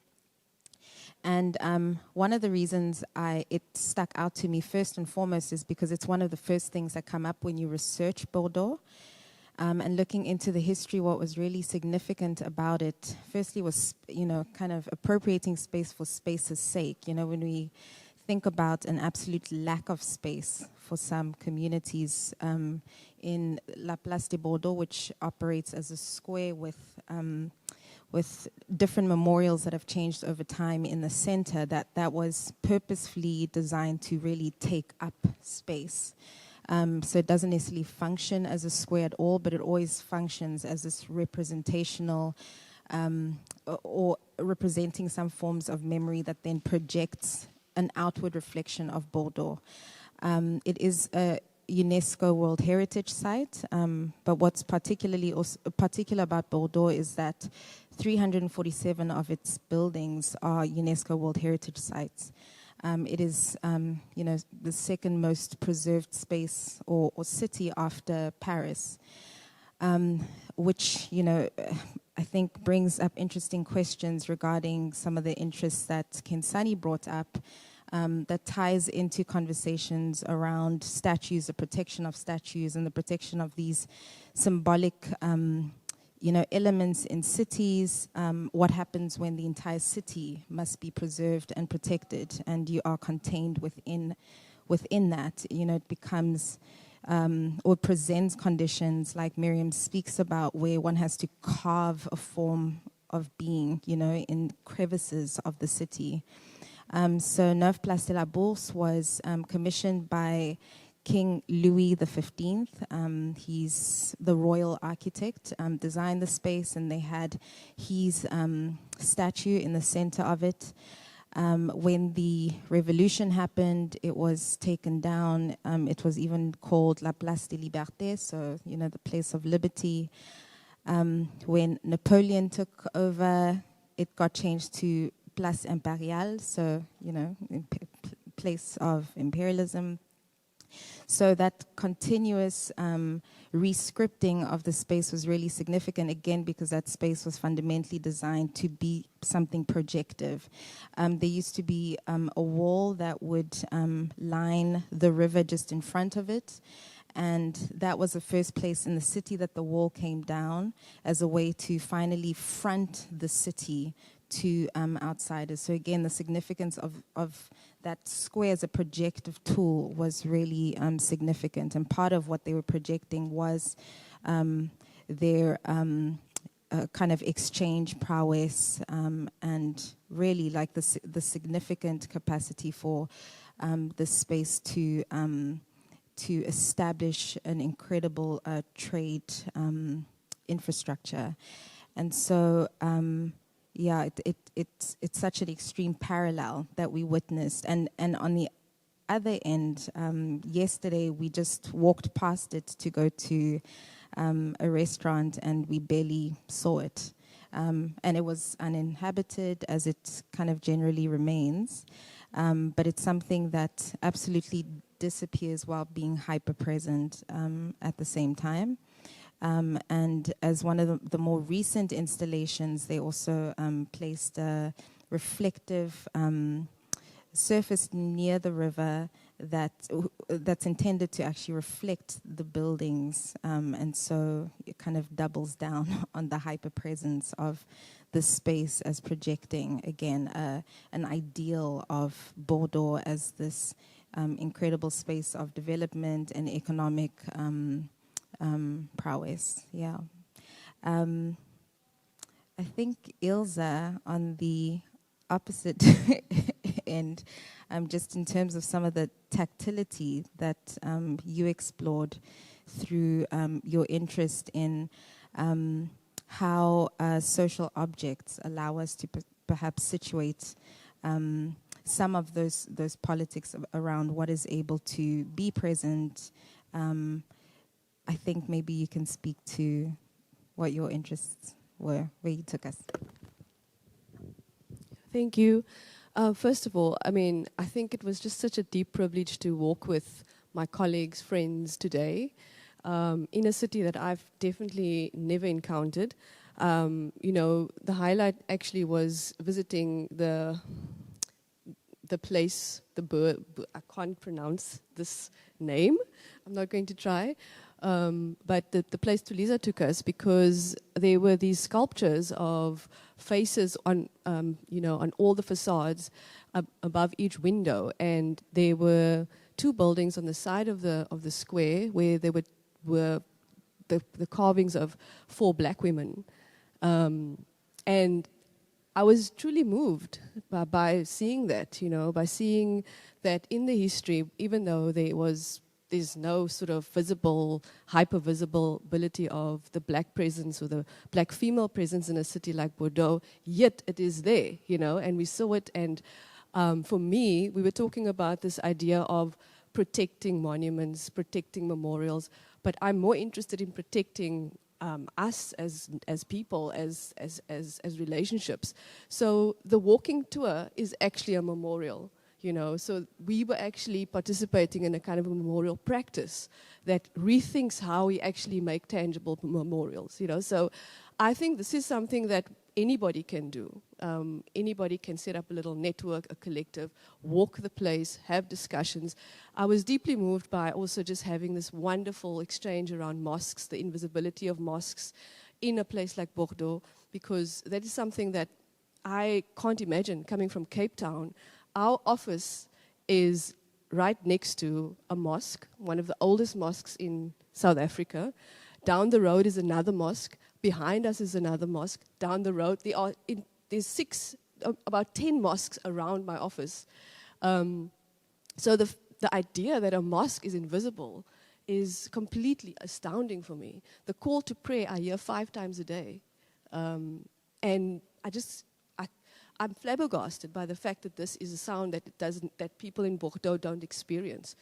And one of the reasons it stuck out to me first and foremost is because it's one of the first things that come up when you research Bordeaux. And looking into the history, what was really significant about it, firstly was, kind of appropriating space for space's sake. When we think about an absolute lack of space for some communities in La Place de Bordeaux, which operates as a square with different memorials that have changed over time in the center, that was purposefully designed to really take up space. So it doesn't necessarily function as a square at all, but it always functions as this representational or representing some forms of memory that then projects an outward reflection of Bordeaux. It is a UNESCO World Heritage Site, but what's particular about Bordeaux is that 347 of its buildings are UNESCO World Heritage Sites. It is, the second most preserved space or city after Paris, which, I think brings up interesting questions regarding some of the interests that Khensani brought up that ties into conversations around statues, the protection of statues and the protection of these symbolic elements in cities. What happens when the entire city must be preserved and protected, and you are contained within that? It becomes or presents conditions like Meriem speaks about, where one has to carve a form of being, in crevices of the city. So 9 Place de la Bourse was commissioned by King Louis XV. He's the royal architect, designed the space, and they had his statue in the center of it. When the revolution happened, it was taken down. It was even called La Place de Liberté, so, the place of liberty. When Napoleon took over, it got changed to Place Impériale, so, place of imperialism. So that continuous re-scripting of the space was really significant, again, because that space was fundamentally designed to be something projective. There used to be a wall that would line the river just in front of it, and that was the first place in the city that the wall came down as a way to finally front the city to outsiders. So again, the significance of that square as a projective tool was really significant. And part of what they were projecting was their kind of exchange prowess, and really like the significant capacity for this space to establish an incredible trade infrastructure. And so, it's such an extreme parallel that we witnessed. And on the other end, yesterday we just walked past it to go to a restaurant, and we barely saw it. And it was uninhabited, as it kind of generally remains. But it's something that absolutely disappears while being hyper-present at the same time. And as one of the more recent installations, they also placed a reflective surface near the river that's intended to actually reflect the buildings, and so it kind of doubles down on the hyper-presence of the space as projecting, again, an ideal of Bordeaux as this incredible space of development and economic prowess. Yeah. I think Ilze, on the opposite end, just in terms of some of the tactility that you explored through your interest in how social objects allow us to perhaps situate some of those politics around what is able to be present. I think maybe you can speak to what your interests were, where you took us. Thank you. First of all, I mean, I think it was just such a deep privilege to walk with my colleagues, friends today, in a city that I've definitely never encountered. You know, the highlight actually was visiting the place, I can't pronounce this name. I'm not going to try. But the place Tuliza took us, because there were these sculptures of faces on, on all the facades above each window, and there were two buildings on the side of the square where there were the carvings of 4 black women, and I was truly moved by seeing that, by seeing that in the history, even though there's no sort of visible, hyper-visibility of the black presence or the black female presence in a city like Bordeaux, yet it is there, and we saw it. And for me, we were talking about this idea of protecting monuments, protecting memorials, but I'm more interested in protecting us as people, as relationships. So the walking tour is actually a memorial. So we were actually participating in a kind of a memorial practice that rethinks how we actually make tangible memorials, So I think this is something that anybody can do. Anybody can set up a little network, a collective, walk the place, have discussions. I was deeply moved by also just having this wonderful exchange around mosques, the invisibility of mosques in a place like Bordeaux, because that is something that I can't imagine coming from Cape Town. Our office is right next to a mosque, one of the oldest mosques in South Africa. Down the road is another mosque. Behind us is another mosque. Down the road, there's about 10 mosques around my office. So the idea that a mosque is invisible is completely astounding for me. The call to prayer I hear 5 times a day. And I'm flabbergasted by the fact that this is a sound that people in Bordeaux don't experience,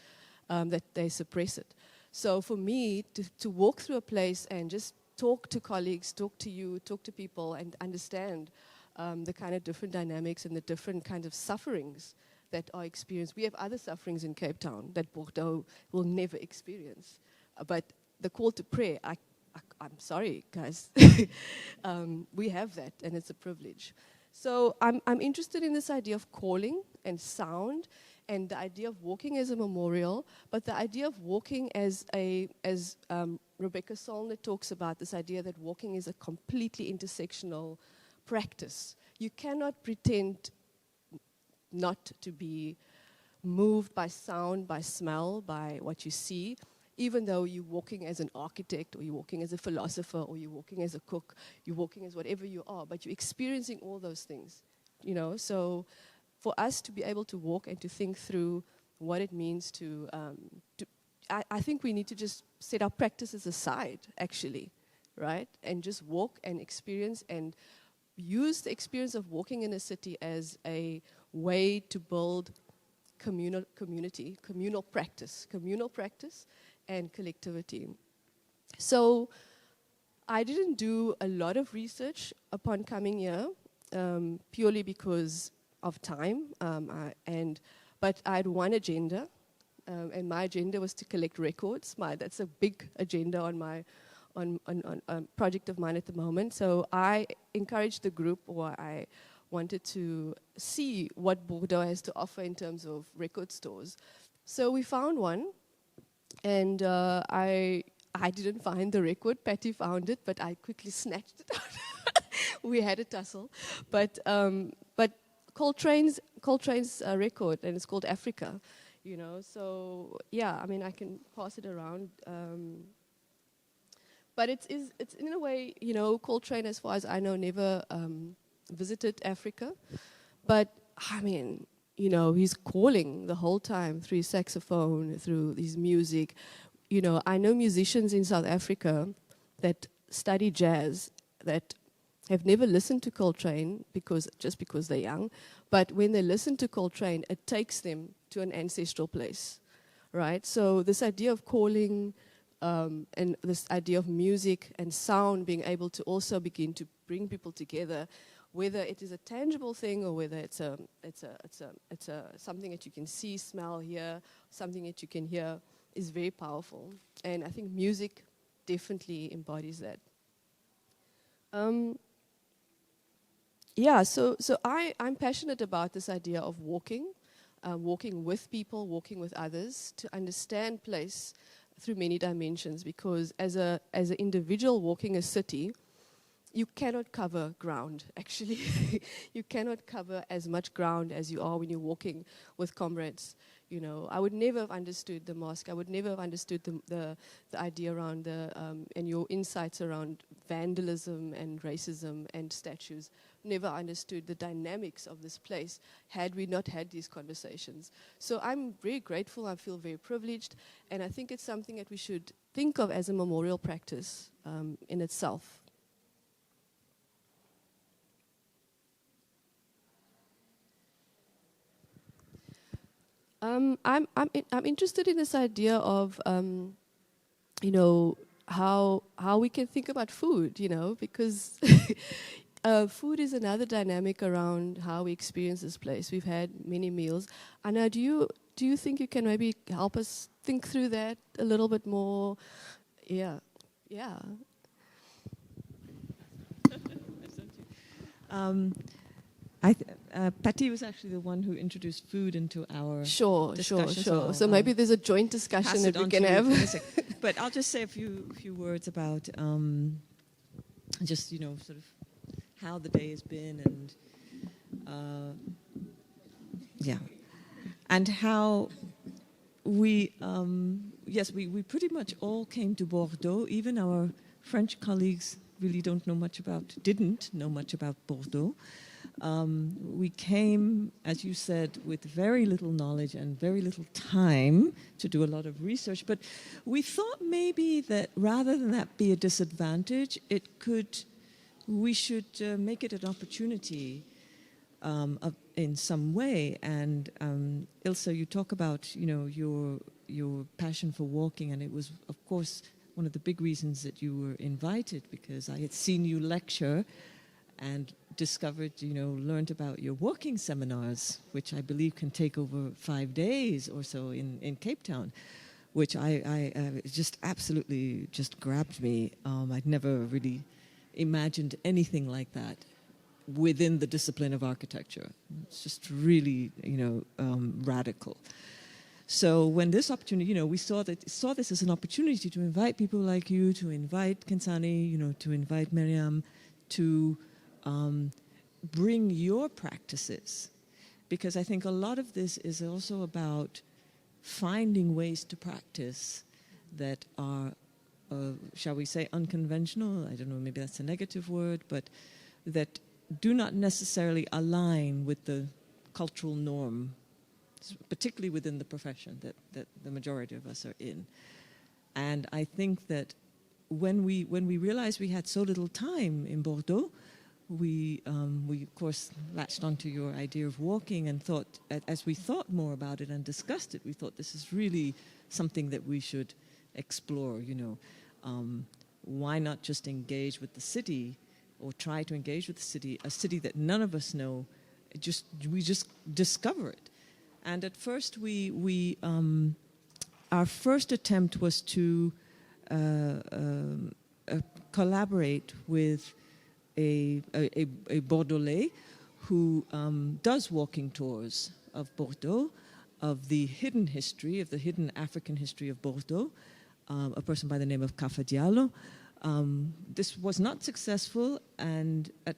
that they suppress it. So for me, to walk through a place and just talk to colleagues, talk to you, talk to people, and understand the kind of different dynamics and the different kinds of sufferings that are experienced. We have other sufferings in Cape Town that Bordeaux will never experience. But the call to prayer, I'm sorry, guys. We have that, and it's a privilege. So I'm interested in this idea of calling and sound, and the idea of walking as a memorial, but the idea of walking as Rebecca Solnit talks about, this idea that walking is a completely intersectional practice. You cannot pretend not to be moved by sound, by smell, by what you see. even though you're walking as an architect, or you're walking as a philosopher, or you're walking as a cook, you're walking as whatever you are, but you're experiencing all those things, you know. So for us to be able to walk and to think through what it means to I think we need to just set our practices aside, actually, right? And just walk and experience and use the experience of walking in a city as a way to build communal practice and collectivity. So I didn't do a lot of research upon coming here, purely because of time, but I had one agenda, and my agenda was to collect records. That's a big agenda on my project of mine at the moment. So I encouraged the group, or I wanted to see what Bordeaux has to offer in terms of record stores. So we found one, and I didn't find the record. Patti found it, but I quickly snatched it out. We had a tussle, but Coltrane's record, and it's called Africa, you know. So yeah, I mean, I can pass it around. But it's in a way, you know, Coltrane, as far as I know, never visited Africa. But I mean, you know, he's calling the whole time through his saxophone, through his music. You know, I know musicians in South Africa that study jazz that have never listened to Coltrane because they're young. But when they listen to Coltrane, it takes them to an ancestral place, right? So this idea of calling, and this idea of music and sound being able to also begin to bring people together, whether it is a tangible thing or whether it's something that you can see, smell, hear, something that you can hear, is very powerful. And I think music definitely embodies that. So I'm passionate about this idea of walking with people, walking with others, to understand place through many dimensions, because as an individual walking a city, you cannot cover ground, actually. You cannot cover as much ground as you are when you're walking with comrades. You know, I would never have understood the mosque. I would never have understood the idea around and your insights around vandalism and racism and statues. Never understood the dynamics of this place had we not had these conversations. So I'm very grateful. I feel very privileged, and I think it's something that we should think of as a memorial practice in itself. I'm interested in this idea of you know, how we can think about food, you know, because food is another dynamic around how we experience this place. We've had many meals. Anna, do you think you can maybe help us think through that a little bit more? Yeah. Patti was actually the one who introduced food into our discussion. Sure. So maybe there's a joint discussion that we can have. But I'll just say a few words about just, you know, sort of how the day has been, and how we we pretty much all came to Bordeaux. Even our French colleagues didn't know much about Bordeaux. We came, as you said, with very little knowledge and very little time to do a lot of research. But we thought maybe that rather than that be a disadvantage, we should make it an opportunity in some way. And Ilse, you talk about, you know, your passion for walking, and it was, of course, one of the big reasons that you were invited, because I had seen you lecture and discovered, you know, learned about your walking seminars, which I believe can take over 5 days or so in Cape Town, which I just absolutely just grabbed me. I'd never really imagined anything like that within the discipline of architecture. It's just really, you know, radical. So when this opportunity, you know, we saw this as an opportunity to invite people like you, to invite Khensani, you know, to invite Meriem, to bring your practices, because I think a lot of this is also about finding ways to practice that are, shall we say, unconventional. I don't know, maybe that's a negative word, but that do not necessarily align with the cultural norm, particularly within the profession that the majority of us are in. And I think that when we realized we had so little time in Bordeaux, we of course latched onto your idea of walking and thought, as we thought more about it and discussed it, we thought this is really something that we should explore. Why not just engage with the city, or try to engage with the city, a city that none of us know? We just discover it. And at first our first attempt was to collaborate with a Bordelais who does walking tours of Bordeaux, of the hidden history, of the hidden African history of Bordeaux, a person by the name of Kafa Diallo. This was not successful, and at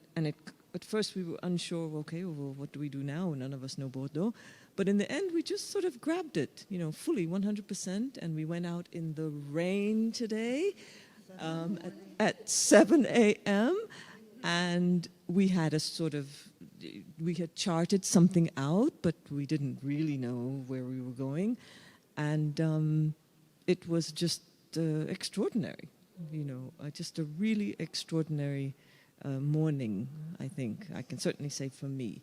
first we were unsure, okay, well, what do we do now? None of us know Bordeaux. But in the end, we just sort of grabbed it, fully, 100%, and we went out in the rain today at 7 a.m., and we had we had charted something out, but we didn't really know where we were going. And it was just extraordinary, just a really extraordinary morning, I think. I can certainly say for me.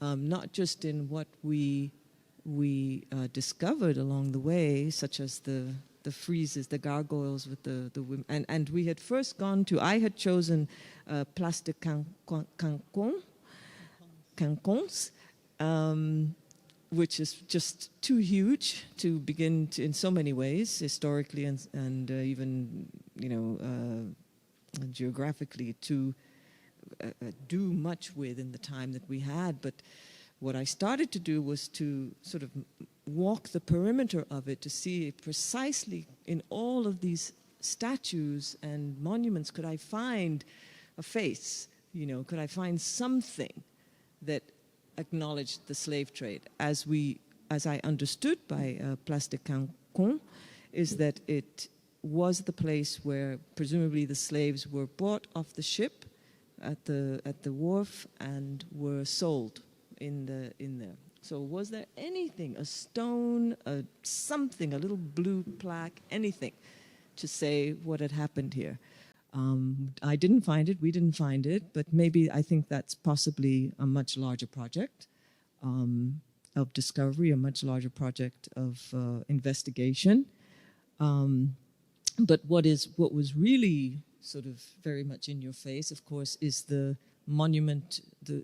Not just in what we discovered along the way, such as the friezes, the gargoyles with the women. And we had first gone to, I had chosen Place de Cancons, which is just too huge to begin to, in so many ways, historically and even, geographically, to do much with in the time that we had. But what I started to do was to sort of walk the perimeter of it to see precisely in all of these statues and monuments, could I find a face, could I find something that acknowledged the slave trade as I understood by Place de Cancon, is that it was the place where presumably the slaves were bought off the ship at the wharf and were sold in there. So was there anything, a stone, something, a little blue plaque, anything to say what had happened here? I didn't find it, we didn't find it, but maybe I think that's possibly a much larger project of discovery, a much larger project of investigation. But what was really sort of very much in your face, of course, is the monument, the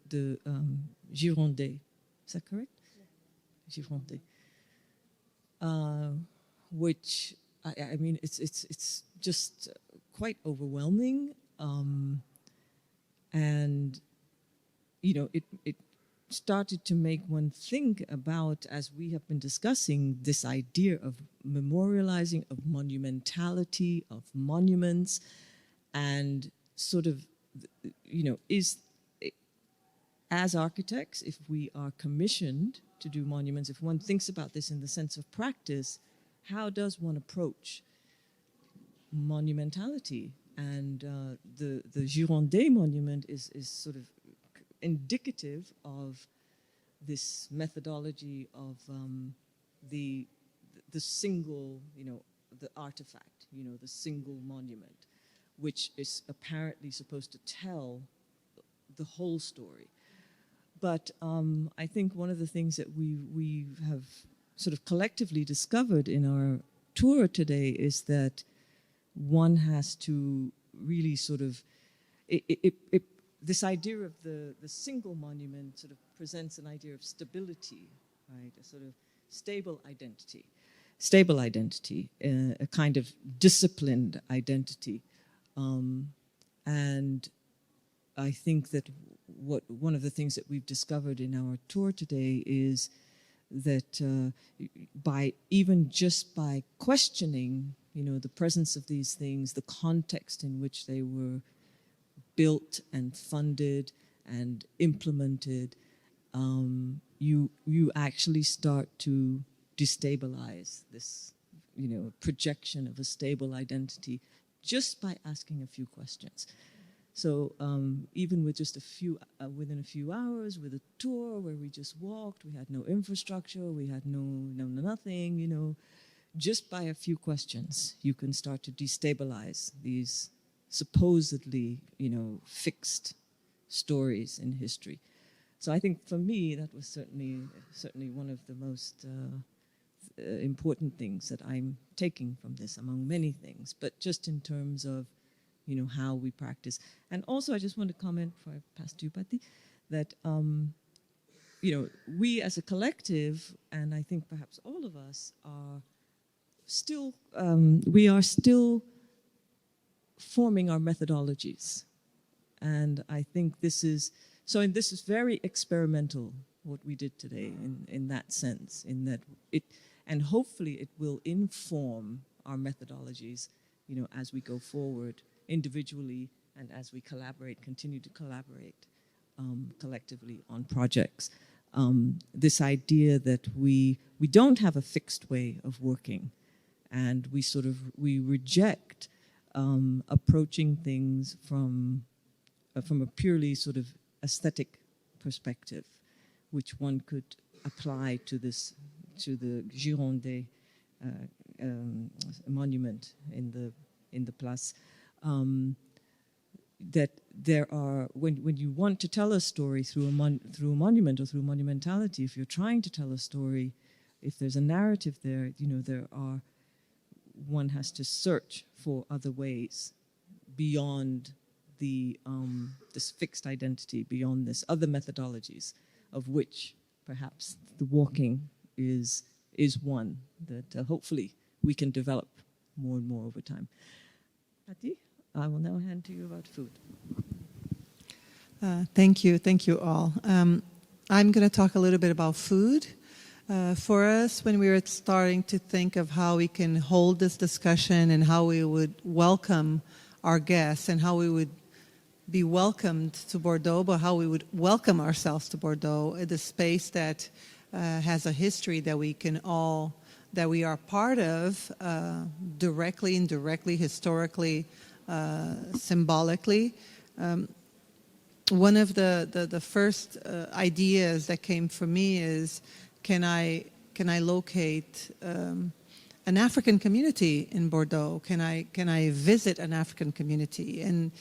Girondins. Is that correct? Yeah. Girondins. Which, I mean, it's just quite overwhelming. And, it started to make one think about, as we have been discussing, this idea of memorializing, of monumentality, of monuments, and sort of, as architects, if we are commissioned to do monuments, if one thinks about this in the sense of practice, how does one approach monumentality? And the Girondins monument is sort of indicative of this methodology of the single, the artifact, the single monument, which is apparently supposed to tell the whole story. But I think one of the things that we have sort of collectively discovered in our tour today is that one has to really sort of, this idea of the single monument sort of presents an idea of stability, right? A sort of stable identity, a kind of disciplined identity. And I think that one of the things that we've discovered in our tour today is that by questioning, the presence of these things, the context in which they were built and funded and implemented, you actually start to destabilize this, projection of a stable identity just by asking a few questions. So even with just within a few hours, with a tour where we just walked, we had no infrastructure, we had no nothing, just by a few questions, you can start to destabilize these supposedly, fixed stories in history. So I think for me, that was certainly one of the most important things that I'm taking from this, among many things, but just in terms of, how we practice. And also, I just want to comment before I pass to you, Patti, that, we as a collective, and I think perhaps all of us are still, we are still forming our methodologies. And I think this is very experimental, what we did today in that sense, in that and hopefully it will inform our methodologies, as we go forward individually and as we continue to collaborate collectively on projects. This idea that we don't have a fixed way of working, and we reject approaching things from a purely sort of aesthetic perspective, which one could apply to the Girondin monument in the Place. That there are, when you want to tell a story through a monument or through monumentality, if you're trying to tell a story, if there's a narrative there, one has to search for other ways beyond this fixed identity, beyond this other methodologies, of which perhaps the walking is one that hopefully we can develop more and more over time. Patti, I will now hand to you about food. Thank you all. I'm going to talk a little bit about food. For us, when we were starting to think of how we can hold this discussion and how we would welcome our guests and how we would be welcomed to Bordeaux, but how we would welcome ourselves to Bordeaux, the space that has a history that we are part of, directly, indirectly, historically, symbolically. One of the first ideas that came from me is, can I locate an African community in Bordeaux? Can I visit an African community? And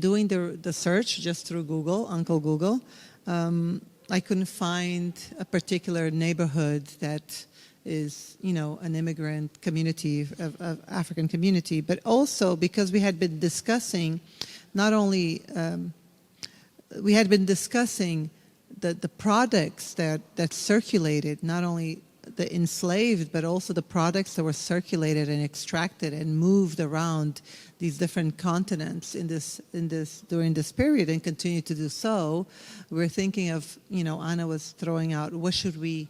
doing the search just through Google, Uncle Google, I couldn't find a particular neighborhood that is, an immigrant community, of African community, but also because we had been discussing the products that circulated, not only the enslaved, but also the products that were circulated and extracted and moved around these different continents during this period, and continue to do so. We're thinking of, Anna was throwing out, what should we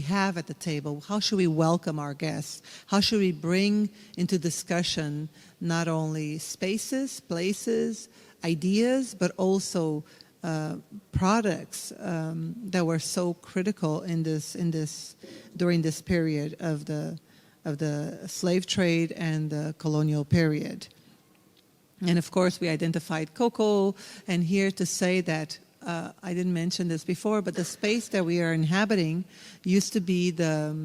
have at the table? How should we welcome our guests? How should we bring into discussion not only spaces, places, ideas, but also products that were so critical during this period of the slave trade and the colonial period. And of course, we identified cocoa, and here to say that I didn't mention this before, but the space that we are inhabiting used to be the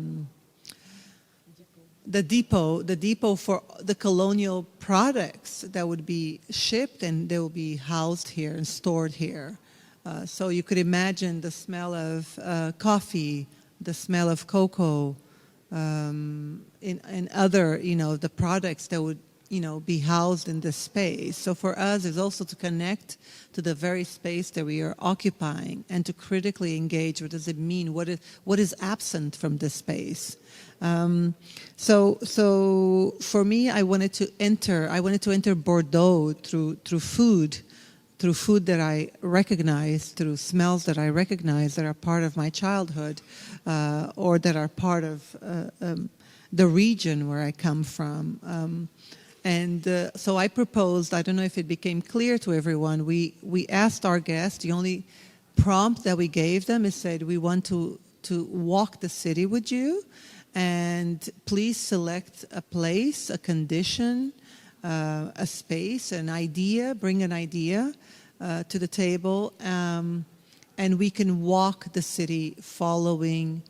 depot for the colonial products that would be shipped, and they will be housed here and stored here. So you could imagine the smell of coffee, the smell of cocoa, and other, the products that would, be housed in this space. So for us, it's also to connect to the very space that we are occupying and to critically engage. What does it mean? What is absent from this space? So for me, I wanted to enter Bordeaux through food that I recognize, through smells that I recognize that are part of my childhood, or that are part of the region where I come from. So I proposed, I don't know if it became clear to everyone, we asked our guests, the only prompt that we gave them is said, we want to walk the city with you, And please select a place, a condition, a space, an idea, bring an idea to the table, and we can walk the city following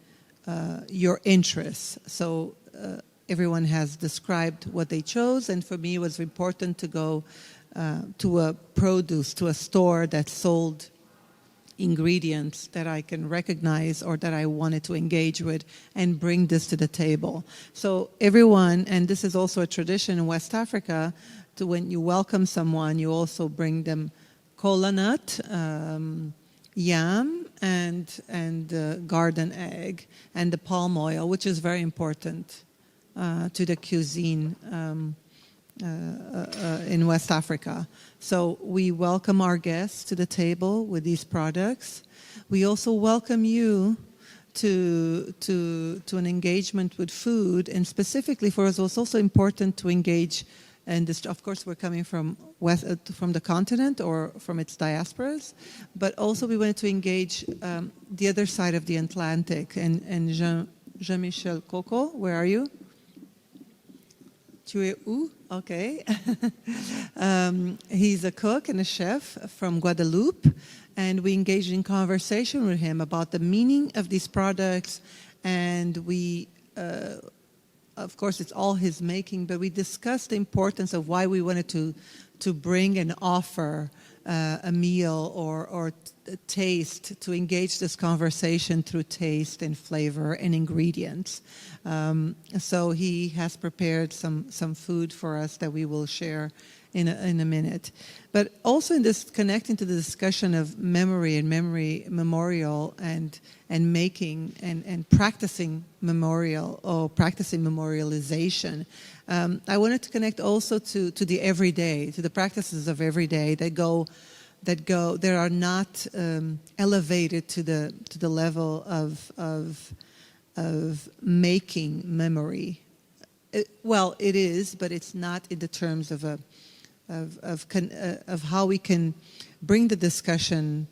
your interests. So everyone has described what they chose, and for me it was important to go to a store that sold ingredients that I can recognize or that I wanted to engage with and bring this to the table. So everyone, and this is also a tradition in West Africa, to when you welcome someone, you also bring them kola nut, yam, and garden egg, and the palm oil, which is very important to the cuisine in West Africa. So we welcome our guests to the table with these products. We also welcome you to an engagement with food, and specifically for us, it was also important to engage. And this, of course, we're coming from from the continent or from its diasporas, but also we wanted to engage the other side of the Atlantic. And Jean-Michel Coco, where are you? Tu es où? Okay. He's a cook and a chef from Guadeloupe, and we engaged in conversation with him about the meaning of these products, and we, of course, it's all his making, but we discussed the importance of why we wanted to bring and offer a meal or taste, to engage this conversation through taste and flavor and ingredients. So he has prepared some food for us that we will share in a minute. But also in this, connecting to the discussion of memory and memorial and making and practicing memorial or practicing memorialization, I wanted to connect also to the everyday, to the practices of everyday that are not elevated to the level of making memory. It is, but it's not in the terms of how we can bring the discussion,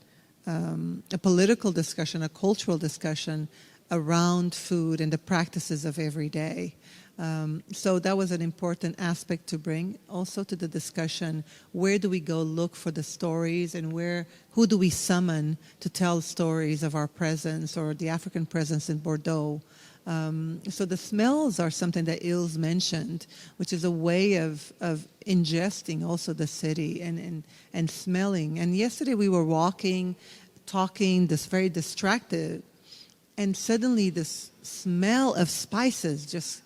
a political discussion, a cultural discussion around food and the practices of every day. So that was an important aspect to bring also to the discussion. Where do we go look for the stories, and who do we summon to tell stories of our presence or the African presence in Bordeaux? So the smells are something that Ilze mentioned, which is a way of ingesting also the city and smelling. And yesterday we were walking, talking, this very distracted, and suddenly this smell of spices just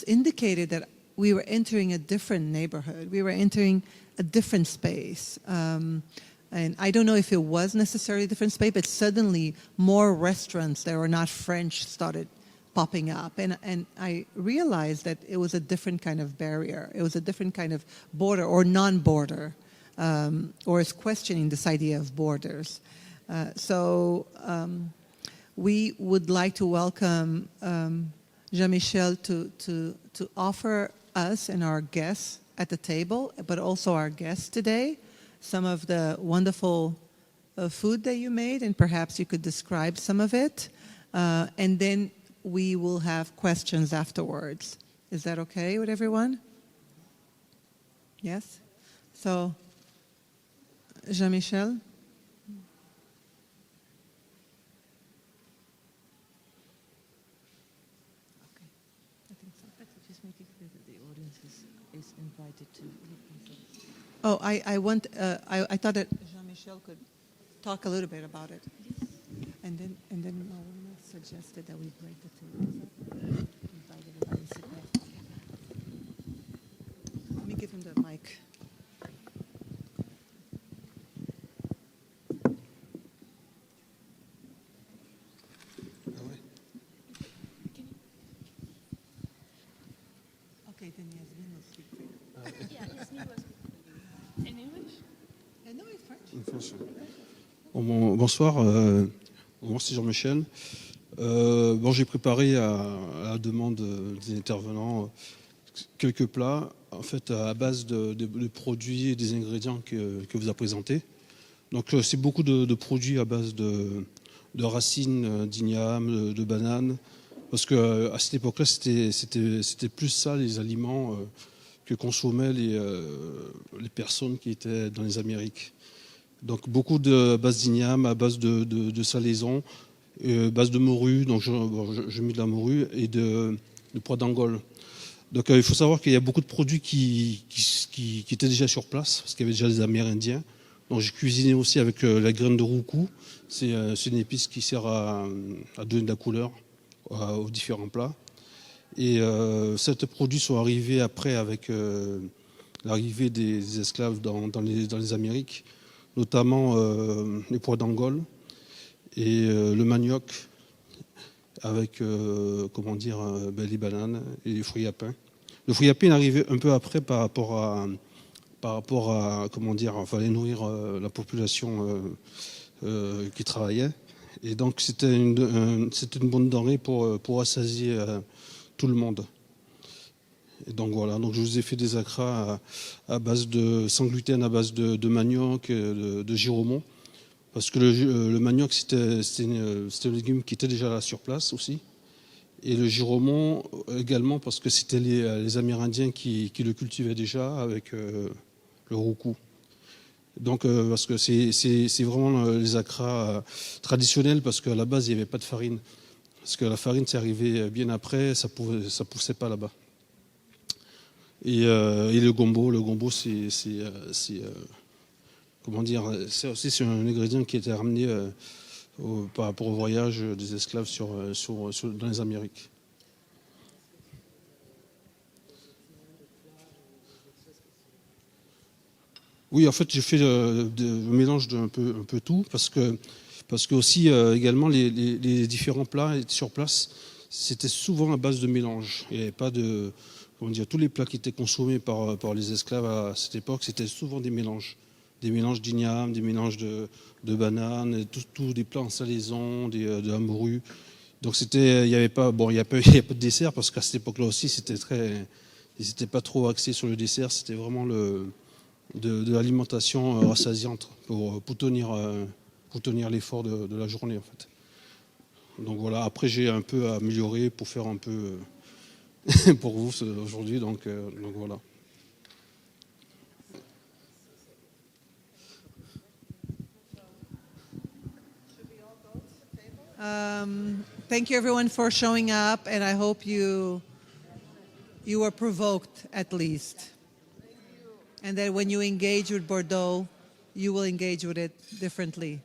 indicated that we were entering a different neighborhood. We were entering a different space. And I don't know if it was necessarily a different space, but suddenly more restaurants that were not French started popping up. And I realized that it was a different kind of barrier. It was a different kind of border or non-border, or is questioning this idea of borders. So we would like to welcome Jean-Michel to offer us and our guests at the table, but also our guests today, some of the wonderful food that you made, and perhaps you could describe some of it. And then we will have questions afterwards. Is that okay with everyone? Yes? So, Jean-Michel? Oh, I thought that Jean-Michel could talk a little bit about it. And then Mawena suggested that we break the tables up. Invite everybody to sit down. Let me give him the mic. Okay, then Yasmin will speak for you. Yeah, Yasmin was in English? No, it's French. In French. Bonsoir, merci Jean-Michel. J'ai préparé à la demande des intervenants quelques plats, en fait à base de produits et des ingrédients que vous avez présentés. Donc c'est beaucoup de produits à base de racines d'igname, de bananes, Parce qu'à cette époque-là, c'était plus ça, les aliments que consommaient les personnes qui étaient dans les Amériques. Donc beaucoup de base d'igname, à base de salaison, base de morue, donc je mets de la morue, et de pois d'Angole. Donc il faut savoir qu'il y a beaucoup de produits qui étaient déjà sur place, parce qu'il y avait déjà des Amérindiens. Donc j'ai cuisiné aussi avec la graine de roucou. C'est une épice qui sert à donner de la couleur aux différents plats. Et ces produits sont arrivés après avec l'arrivée des esclaves dans les Amériques, notamment les pois d'Angole et le manioc, avec les bananes et les fruits à pain. Le fruit à pain est arrivé un peu après par rapport à fallait nourrir la population qui travaillait. Et donc c'était une bonne denrée pour assasier tout le monde. Et donc voilà, donc je vous ai fait des acras à base sans gluten, à base de manioc, de giromon. Parce que le manioc, c'était un légume qui était déjà là sur place aussi. Et le giromon également, parce que c'était les Amérindiens qui le cultivaient déjà avec le roucou. Donc, parce que c'est vraiment les acras traditionnels, parce qu'à la base, il n'y avait pas de farine. Parce que la farine, c'est arrivé bien après, ça poussait pas là-bas. Et le gombo, c'est c'est un ingrédient qui était ramené par rapport au voyage des esclaves dans les Amériques. Oui, en fait, j'ai fait un mélange d'un peu tout, parce que aussi également les différents plats sur place, c'était souvent à base de mélange. Il n'y avait pas de, tous les plats qui étaient consommés par les esclaves à cette époque, c'était souvent des mélanges d'igname, des mélanges de bananes, tous des plats en salaison, de la morue. Donc il n'y avait pas de dessert, parce qu'à cette époque-là aussi, ils n'étaient pas trop axés sur le dessert, c'était vraiment de l'alimentation rassasiante pour tenir l'effort de la journée, en fait. Donc voilà, après j'ai un peu amélioré pour faire un peu pour vous aujourd'hui, donc voilà. Thank you everyone for showing up, and I hope you were provoked at least. And that when you engage with Bordeaux, you will engage with it differently.